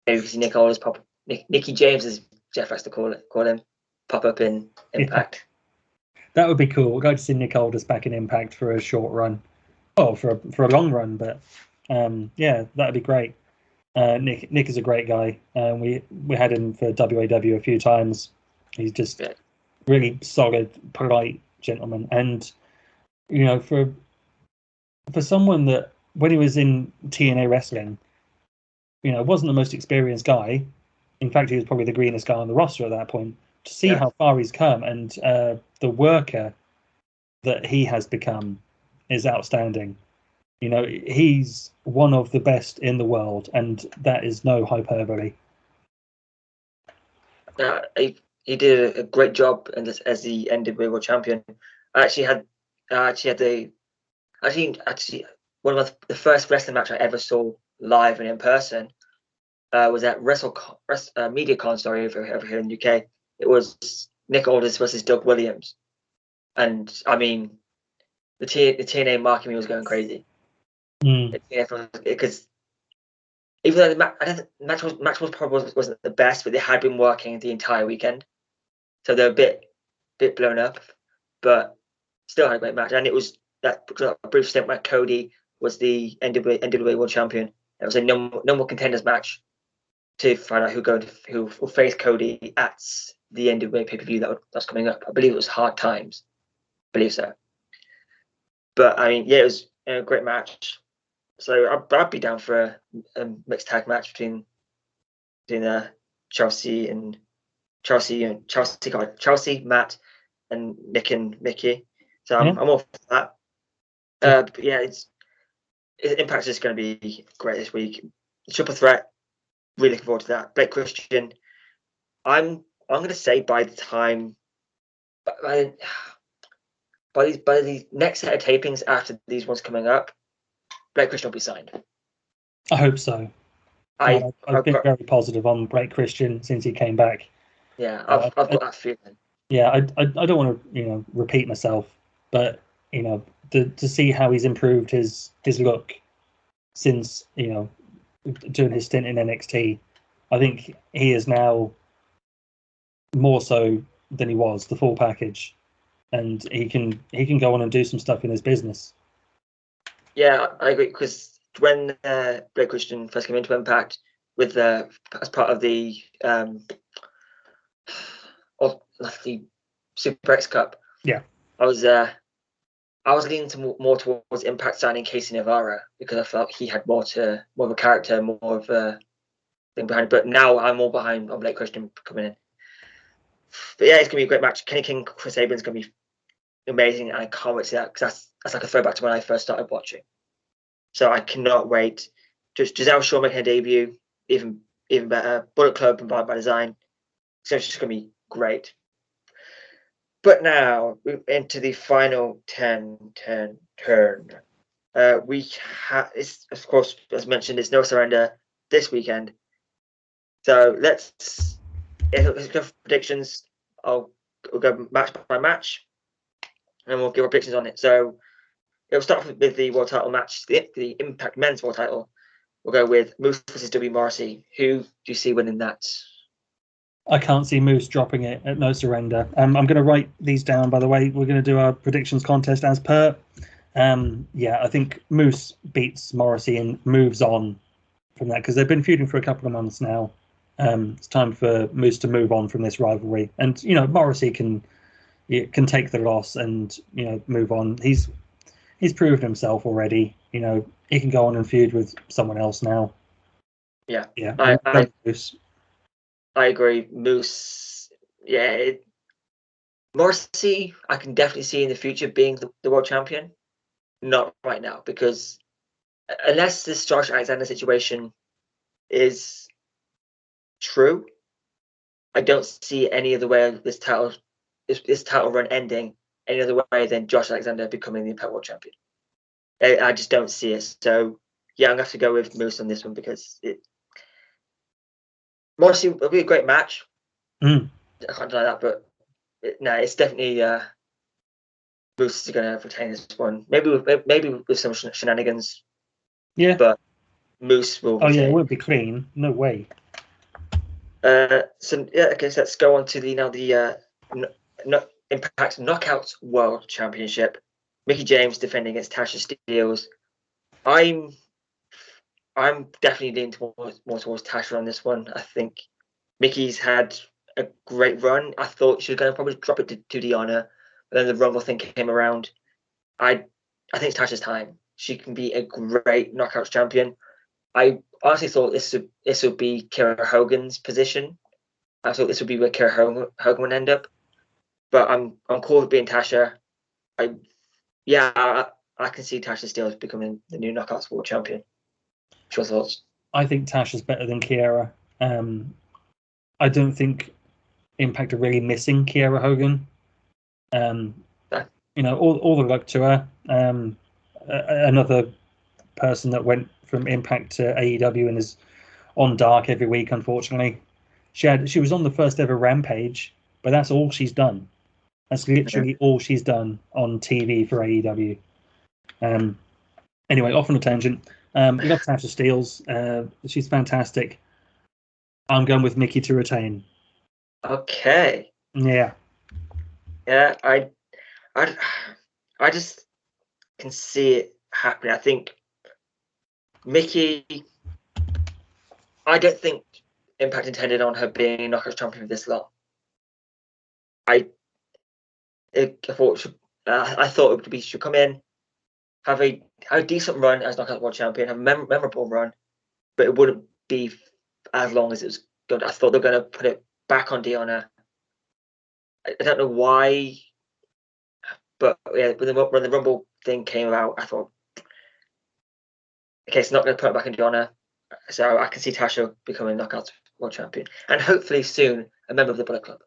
maybe we see Nick Aldis pop, Nicky James, as Jeff has to call him, pop up in Impact. Yeah. That would be cool. I'd like to see Nick Aldis back in Impact for a short run. Oh, for a long run, but yeah, that'd be great. Nick is a great guy. We had him for WAW a few times. He's just really solid, polite gentleman, and you know, for someone that when he was in TNA wrestling, you know, wasn't the most experienced guy. In fact, he was probably the greenest guy on the roster at that point. To see how far he's come and the worker that he has become is outstanding. You know, he's one of the best in the world, and that is no hyperbole. He did a great job as the NWA World Champion. I actually had one of the first wrestling match I ever saw live and in person was at MediaCon, over here in the UK. It was Nick Aldis versus Doug Williams, and I mean, the TNA marketing was going crazy. Because even though the match wasn't the best, but they had been working the entire weekend, so they're a bit blown up, but still had a great match. And it was that brief stint where Cody was the NWA World Champion. It was a no more contenders match to find out who will face Cody at the NWA pay-per-view that's coming up. I believe it was Hard Times. I believe so. But I mean, yeah, it was a great match. So I'd be down for a mixed tag match between Chelsea, Matt, and Nick and Mickie. So I'm all for that. But yeah, Impact is going to be great this week. Triple threat. Really looking forward to that. Blake Christian. I'm going to say by the next set of tapings after these ones coming up, Blake Christian will be signed. I hope so. I've been very positive on Blake Christian since he came back. Yeah, I've got that feeling. Yeah, I don't want to repeat myself, but you know, to see how he's improved his look since, you know, doing his stint in NXT. I think he is now more so than he was, the full package, and he can go on and do some stuff in his business. Yeah, I agree, because when Blake Christian first came into Impact with as part of the Super X Cup, yeah, I was leaning more towards Impact signing Casey Navarro, because I felt he had more of a character, more of a thing behind it. But now I'm all behind Blake Christian coming in. But yeah, it's gonna be a great match. Kenny King, Chris Sabin's gonna be amazing, and I can't wait to see that, because that's like a throwback to when I first started watching. So I cannot wait. Just Giselle Shaw making her debut, even better. Bullet Club and by Design. So it's just gonna be great. But now we're into the final 10-10 turn. We have, of course, as mentioned, it's No Surrender this weekend. So let's go for predictions. We'll go match by match, and we'll give our predictions on it. So it'll start with the world title match, the Impact Men's World Title. We'll go with Moose versus W. Morrissey. Who do you see winning that? I can't see Moose dropping it at No Surrender. I'm going to write these down, by the way. We're going to do our predictions contest as per. I think Moose beats Morrissey and moves on from that, because they've been feuding for a couple of months now. It's time for Moose to move on from this rivalry, and you know, Morrissey can take the loss and, you know, move on. He's proven himself already. You know, he can go on and feud with someone else now. Yeah. Moose. I agree. Moose, Morrissey, I can definitely see in the future being the world champion. Not right now, because unless this Josh Alexander situation is true, I don't see any other way of this title run ending any other way than Josh Alexander becoming the Impact World Champion. I just don't see it. So yeah, I'm gonna have to go with Moose on this one, because Morrissey will be a great match. I can't deny that, but it's definitely Moose is going to retain this one. Maybe with some shenanigans. Yeah, but Moose will. Oh yeah, it won't be clean. No way. So let's go on to the Impact Knockouts World Championship. Mickie James defending against Tasha Steelz. I'm definitely leaning more towards Tasha on this one. I think Mickey's had a great run. I thought she was going to probably drop it to Deonna, but then the Rumble thing came around. I think it's Tasha's time. She can be a great Knockouts champion. I honestly thought this would be Kiera Hogan's position. I thought this would be where Kiera Hogan would end up, but I'm cool with being Tasha. I can see Tasha Steelz becoming the new Knockouts World Champion. What's your thoughts? I think Tasha's better than Kiera. I don't think Impact are really missing Kiera Hogan. You know, all the luck to her. Another person that went from Impact to AEW and is on Dark every week, unfortunately. She was on the first ever Rampage, but that's all she's done. That's literally all she's done on TV for AEW. Anyway, off on a tangent. We love Tasha Steelz. She's fantastic. I'm going with Mickie to retain. Okay. Yeah. Yeah, I just can see it happening. I think Mickie. I don't think Impact intended on her being Knockouts champion for this long. I thought it would should come in, have a decent run as Knockouts World Champion, have a memorable run, but it wouldn't be as long as it was good. I thought they were going to put it back on Deonna. I don't know why, but yeah, when the Rumble thing came out, I thought, okay, it's not going to put it back on Deonna, so I can see Tasha becoming Knockouts World Champion, and hopefully soon a member of the Bullet Club,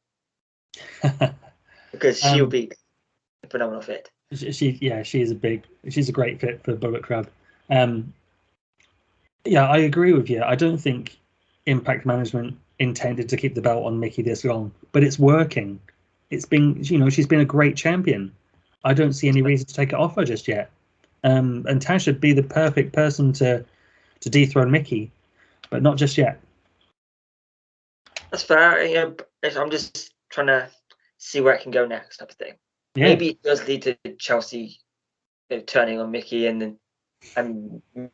because she'll be a phenomenal fit. She's a great fit for Bullet Club. Yeah, I agree with you. I don't think Impact management intended to keep the belt on Mickie this long, but it's working. It's been, she's been a great champion. I don't see any reason to take it off her just yet. And Taz should be the perfect person to dethrone Mickey, but not just yet. That's fair. You know, I'm just trying to see where it can go next, type of thing. Yeah. Maybe it does lead to Chelsea turning on Mickey and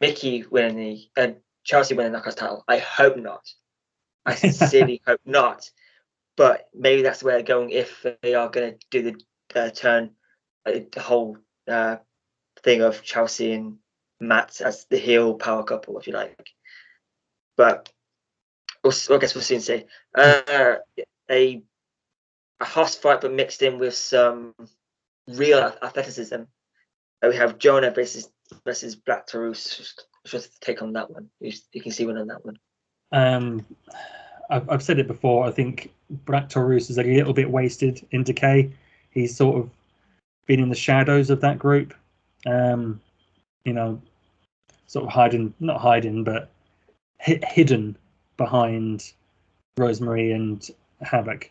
Mickey winning Chelsea winning the Knockouts title. I hope not. I sincerely hope not. But maybe that's where they're going if they are going to do the turn, the whole thing of Chelsea and Matt as the heel power couple, if you like. But I guess we'll soon see. A hoss fight, but mixed in with some real athleticism. We have Jonah versus Black Taurus. Just take on that one. You can see one on that one. I've said it before. I think Black Taurus is a little bit wasted in Decay. He's sort of been in the shadows of that group. You know, sort of not hiding, but hidden behind Rosemary and Havoc.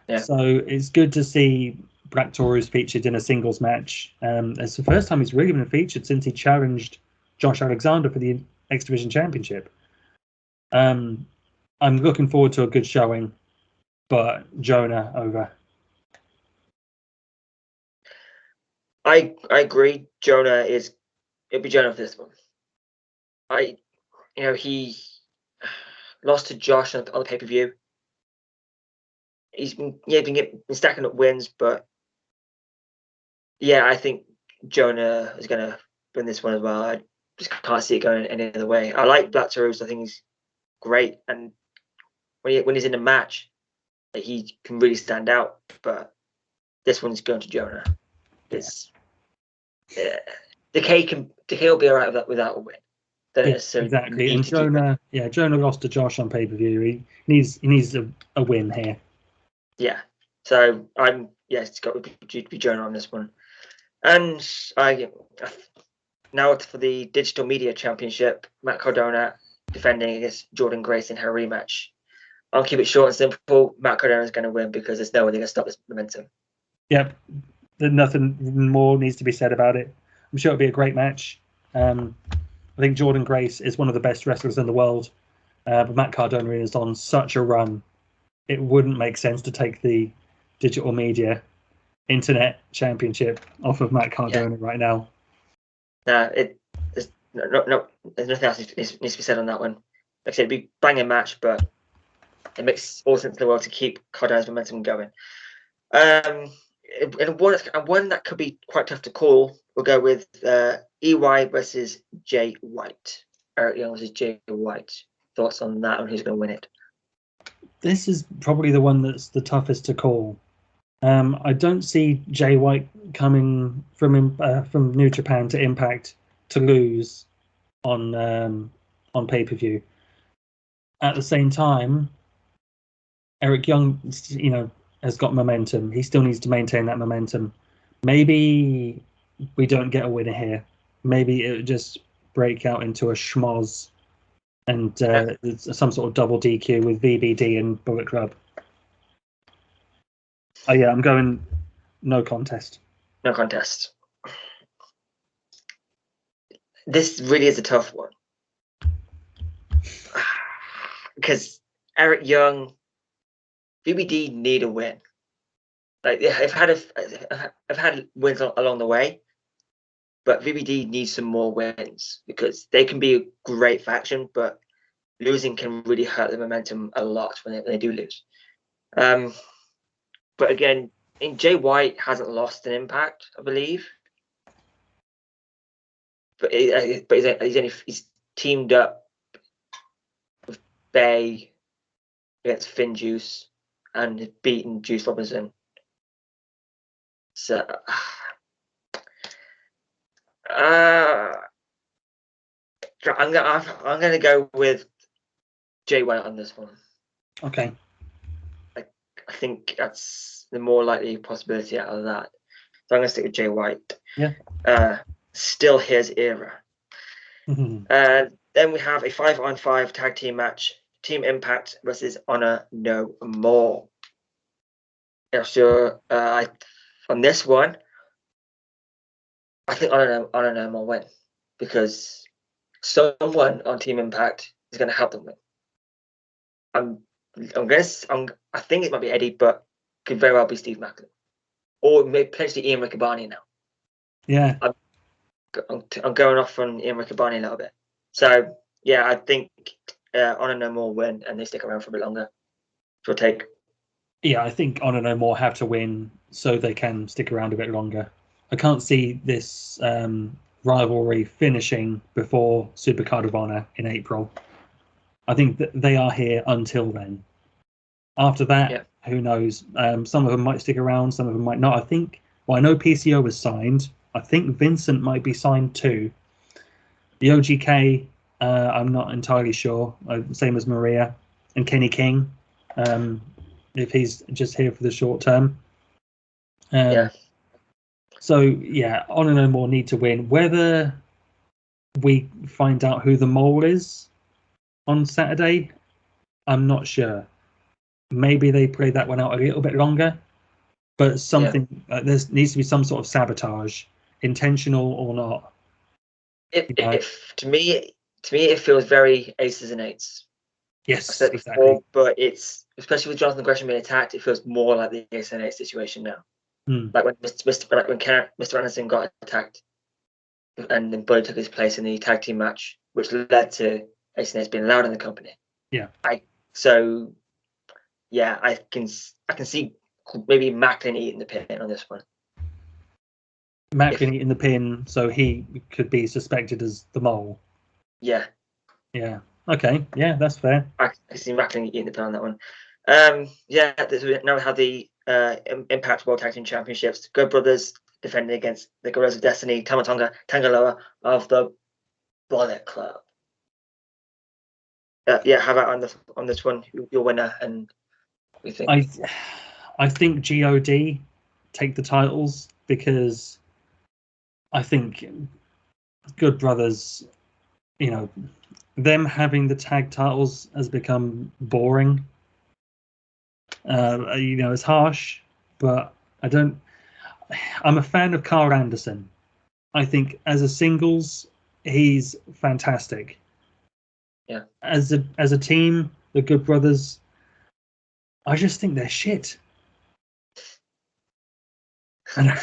Yeah. So it's good to see Black Taurus featured in a singles match. It's the first time he's really been featured since he challenged Josh Alexander for the X Division Championship. I'm looking forward to a good showing, but Jonah over. I agree. It'll be Jonah for this one. He lost to Josh on the pay-per-view. He's been stacking up wins, but yeah, I think Jonah is gonna win this one as well. I just can't see it going any other way. I like Black Taurus. I think he's great, and when he's in a match, he can really stand out. But this one's going to Jonah. Decay will be alright without a win. Exactly. And Jonah lost to Josh on pay-per-view. He needs a win here. Yeah. So it's got to be Jonah on this one. And now for the Digital Media Championship, Matt Cardona defending against Jordan Grace in her rematch. I'll keep it short and simple. Matt Cardona is going to win because there's no way they're going to stop this momentum. Yep. Nothing more needs to be said about it. I'm sure it'll be a great match. I think Jordan Grace is one of the best wrestlers in the world, but Matt Cardona is on such a run. It wouldn't make sense to take the Digital Media Internet Championship off of Matt Cardona right now. There's nothing else needs to be said on that one. Like I said, it'd be a banging match, but it makes all sense in the world to keep Cardona's momentum going. And one that could be quite tough to call, we'll go with EY versus Jay White. Eric Young versus Jay White. Thoughts on that and who's going to win it? This is probably the one that's the toughest to call. I don't see Jay White coming from New Japan to Impact to lose on pay-per-view. At the same time, Eric Young, has got momentum. He still needs to maintain that momentum. Maybe we don't get a winner here. Maybe it would just break out into a schmoz and it's some sort of double DQ with VBD and Bullet Club. Oh yeah, I'm going no contest. No contest. This really is a tough one. Because Eric Young, VBD need a win. Like I've had wins along the way, but VBD needs some more wins because they can be a great faction, but losing can really hurt the momentum a lot when they do lose. But again, Jay White hasn't lost an Impact, I believe. But he's teamed up with Bay against Finn Juice and beaten Juice Robinson. So I'm gonna go with Jay White on this one. Okay. I think that's the more likely possibility out of that. So I'm gonna stick with Jay White. Yeah. Still his era. Mm-hmm. Then we have a 5-on-5 tag team match. Team Impact versus Honor No More. Yeah, sure. On this one, I think Honor No More win because someone on Team Impact is going to help them win. I think it might be Eddie, but could very well be Steve Macklin, or maybe potentially Ian Riccaboni now. Yeah. I'm going off on Ian Riccaboni a little bit. So yeah, I think Honor No More win and they stick around for a bit longer. For take. Yeah, I think Honor No More have to win so they can stick around a bit longer. I can't see this rivalry finishing before Supercard of Honor in April. I think that they are here until then. After that, Who knows? Some of them might stick around, some of them might not. I know PCO was signed. I think Vincent might be signed too. The OGK, I'm not entirely sure. Same as Maria and Kenny King, if he's just here for the short term. So yeah, Honor No More need to win. Whether we find out who the mole is on Saturday, I'm not sure. Maybe they play that one out a little bit longer, but something there needs to be some sort of sabotage, intentional or not. To me, it feels very aces and eights. Yes, exactly. Before, but it's especially with Jonathan Gresham being attacked, it feels more like the ace and eight situation now. Like when Mr. Anderson got attacked, and then Buddy took his place in the tag team match, which led to ace and eights being allowed in the company. Yeah. I can see maybe Macklin eating the pin on this one. Macklin eating the pin, so he could be suspected as the mole. Yeah. Yeah. Okay. Yeah, that's fair. I see Macklin eating the pin on that one. Now we have the Impact World Tag Team Championships. Good Brothers defending against the Guerrillas of Destiny, Tama Tonga, Tangaloa of the Bullet Club. How about on this one, your winner and we think? I think God take the titles because I think Good Brothers, them having the tag titles has become boring. It's harsh, but I'm a fan of Carl Anderson. I think as a singles, he's fantastic. Yeah. As a team, the Good Brothers, I just think they're shit. I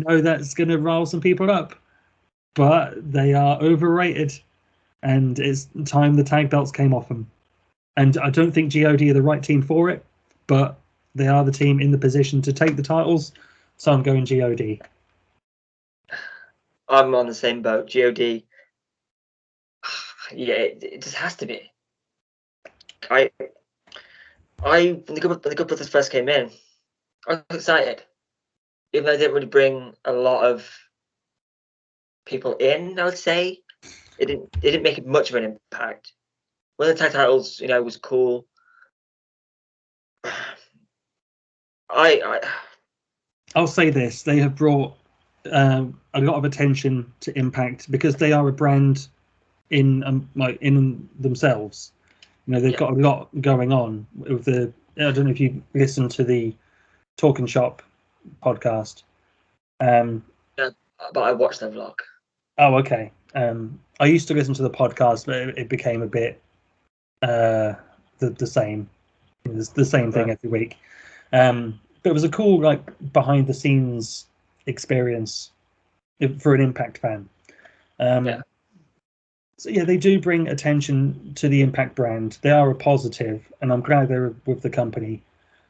know that's going to rile some people up, but they are overrated, and it's time the tag belts came off them. And I don't think God are the right team for it, but they are the team in the position to take the titles, so I'm going God. I'm on the same boat. God. Yeah, it just has to be. When the Good Brothers first came in, I was excited, even though they didn't really bring a lot of people in. I would say it didn't make much of an impact. When the tag titles, was cool. I'll say this: they have brought a lot of attention to Impact because they are a brand in themselves. They've got a lot going on with the. I don't know if you listen to the Talking Shop podcast. But I watched their vlog. Oh, okay. I used to listen to the podcast, but it became a bit the same. It's the same thing every week. But it was a cool, behind the scenes experience for an Impact fan. So yeah, they do bring attention to the Impact brand. They are a positive, and I'm glad they're with the company.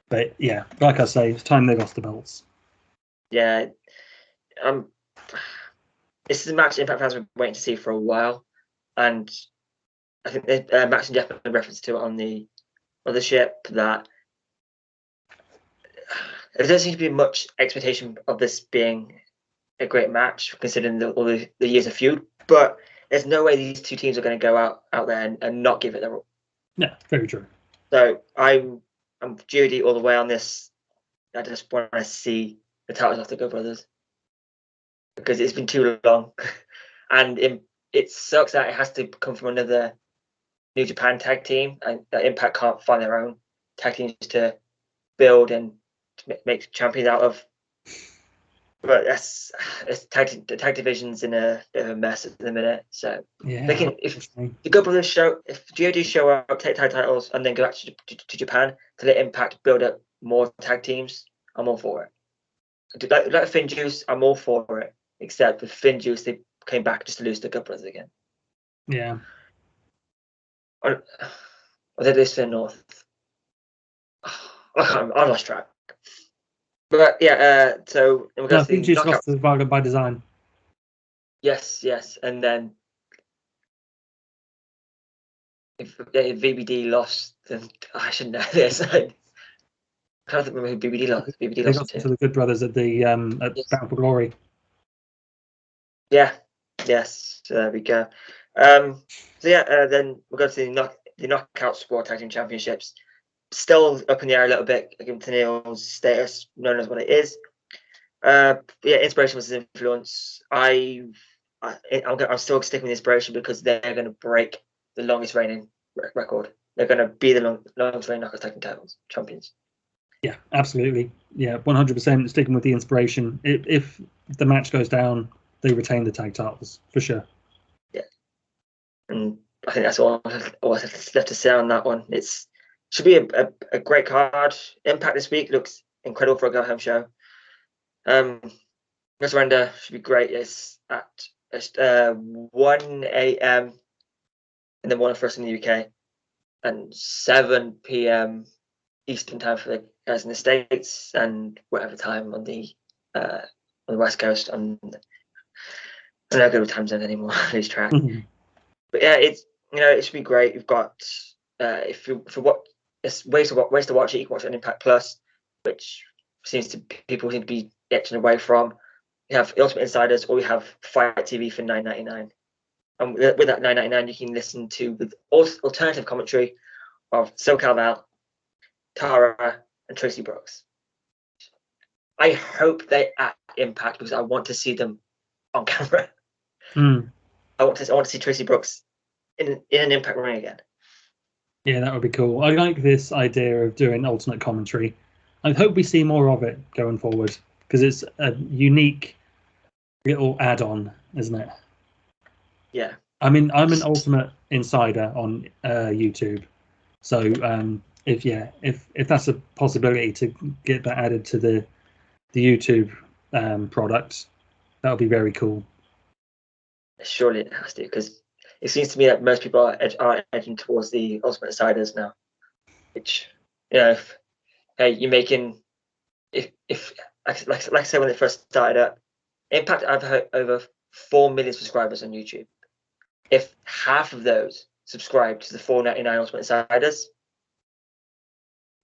But yeah, like I say, it's time they lost the belts. Yeah, this is a match Impact fans have been waiting to see for a while, and I think Max and Jeff made reference to it on the mothership that there doesn't seem to be much expectation of this being a great match, considering all the years of feud. But there's no way these two teams are going to go out there and not give it their all. Yeah, very true. So I'm Judy all the way on this. I just want to see the titles off the Good Brothers because it's been too long, and it sucks that it has to come from another New Japan tag team, and that Impact can't find their own tag teams to build and make champions out of. But it's the tag division's in a bit of a mess at the minute. So Yeah, they can, if the Good Brothers if GOD show up, take tag titles, and then go back to Japan to let Impact build up more tag teams, I'm all for it. Like Finn Juice, I'm all for it. Except with Finn Juice, they came back just to lose the Good Brothers again. Yeah. Or they lose Finn North. I lost track. But yeah, so in regards to the Fiji knockout, lost to Violent by Design. yes, and then if VBD lost, then I should know this. I can't remember who BBD lost. BBD They lost lost to. to the Good Brothers at the at Yes. Battle for Glory. Yeah, yes. So there we go. So yeah, then we'll go to the Knockout Sport Tag Team Championships. Still up in the air a little bit, given Tenille's status, known as what it is. Yeah, Inspiration was his influence. I'm still sticking with Inspiration because they're going to break the longest reigning record. They're going to be the longest reigning Knockouts Tag Team titles champions. Yeah, absolutely. Yeah, 100% sticking with the Inspiration. If the match goes down, they retain the tag titles for sure. Yeah, and I think that's all I left to say on that one. It should be a great card. Impact this week looks incredible for a go home show. Surrender should be great. It's at 1 a.m. in the morning for us in the UK and 7 p.m. Eastern time for the guys in the States and whatever time on the West Coast. I'm not good with time zones anymore. I lose track. But yeah, it should be great. You've got if you it's ways to watch it. You can watch it on Impact Plus, which people seem to be getting away from. You have Ultimate Insiders, or you have Fight TV for $9.99. And with that $9.99, you can listen to with alternative commentary of SoCal Val, Tara, and Tracy Brooks. I hope they act Impact because I want to see them on camera. I want to see Tracy Brooks in an Impact ring again. Yeah, that would be cool. I like this idea of doing alternate commentary. I hope we see more of it going forward because it's a unique little add-on, isn't it? Yeah. I mean, I'm an Ultimate Insider on YouTube, so if that's a possibility to get that added to the YouTube product, that would be very cool. Surely it has to, because it seems to me that most people are edging towards the Ultimate Insiders now. Which, you're making if like I said when it first started up, Impact have over 4 million subscribers on YouTube. If half of those subscribe to the $4.99 Ultimate Insiders,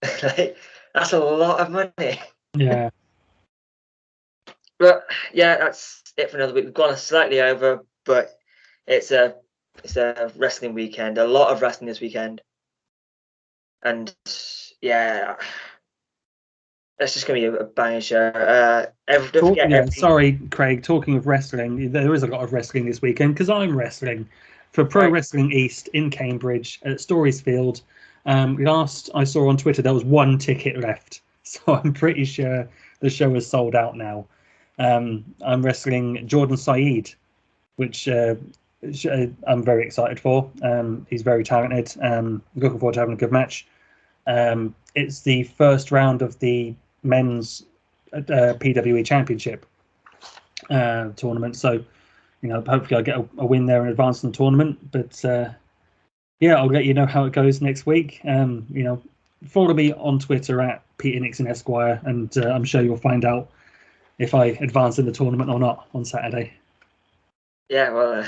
that's a lot of money. Yeah. But yeah, that's it for another week. We've gone slightly over, but it's a wrestling weekend. A lot of wrestling this weekend, and yeah, it's just gonna be a banging show. Sorry, Craig. Talking of wrestling, there is a lot of wrestling this weekend because I'm wrestling for Pro Wrestling East in Cambridge at Storiesfield. Last I saw on Twitter, there was 1 ticket left, so I'm pretty sure the show is sold out now. I'm wrestling Jordan Saeed, which I'm very excited for. He's very talented. Looking forward to having a good match. It's the first round of the men's PWE Championship tournament, so hopefully I'll get a win there in advance in the tournament. But yeah, I'll let you know how it goes next week. Follow me on Twitter at Peter Nixon Esquire, and I'm sure you'll find out if I advance in the tournament or not on Saturday. Yeah, well,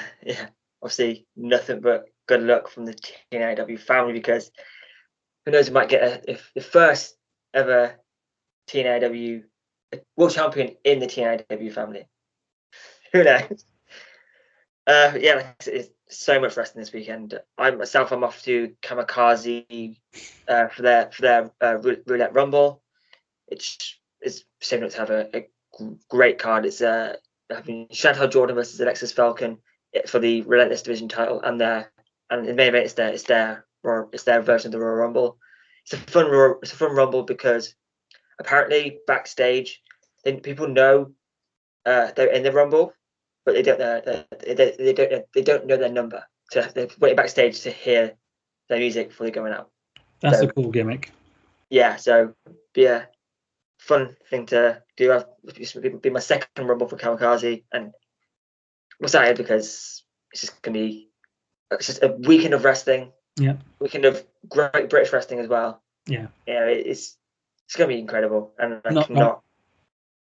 obviously nothing but good luck from the TNIW family, because who knows, we might get the first ever TNIW world champion in the TNIW family. Who knows? Yeah, it's so much wrestling this weekend. I'm off to Kamikaze for their Roulette Rumble. It's shaping up to have a great card. It's having Chantal Jordan versus Alexis Falcon for the Relentless Division title, and in the main event it's their version of the Royal Rumble. It's a fun Rumble because apparently backstage, people know they're in the Rumble, but they don't know they don't know their number. So they're waiting backstage to hear their music before they're going out. That's So, a cool gimmick. Yeah, so be a fun thing to do. Be my second Rumble for Kamikaze, and I'm excited because it's just gonna be just a weekend of wrestling. Yeah. Weekend of great British wrestling as well. Yeah. Yeah, it's gonna be incredible, and I Not cannot.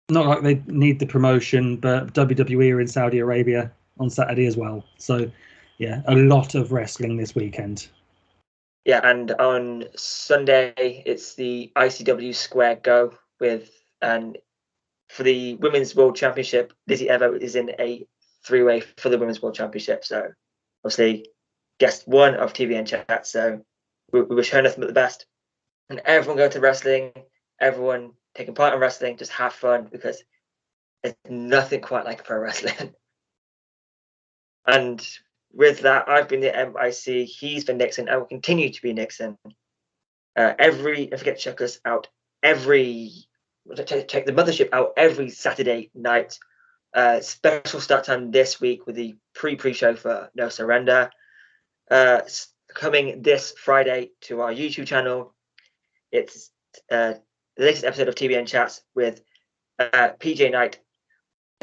Not like they need the promotion, but WWE are in Saudi Arabia on Saturday as well. So, yeah, a lot of wrestling this weekend. Yeah, and on Sunday it's the ICW Square Go and for the Women's World Championship, Lizzie Evo is in a 3-way for the Women's World Championship. So obviously guest one of TBN chat. So we wish her nothing but the best. And everyone go to wrestling, everyone taking part in wrestling, just have fun because there's nothing quite like pro wrestling. And with that, I've been the MIC, he's been Nixon, and will continue to be Nixon. Don't forget to check us out check the mothership out every Saturday night. Special start time this week with the pre-show for No Surrender. Coming this Friday to our YouTube channel. It's the latest episode of TBN Chats with PJ Knight,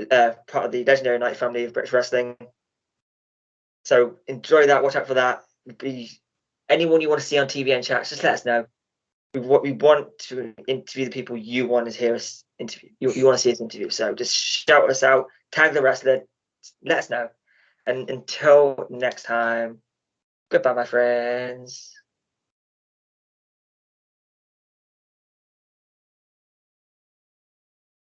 part of the legendary Knight family of British wrestling. So enjoy that. Watch out for that. Anyone you want to see on TBN Chats, just let us know. We want to interview the people you want to hear us interview. You want to see us interview. So just shout us out, tag the wrestler, let us know. And until next time, goodbye, my friends.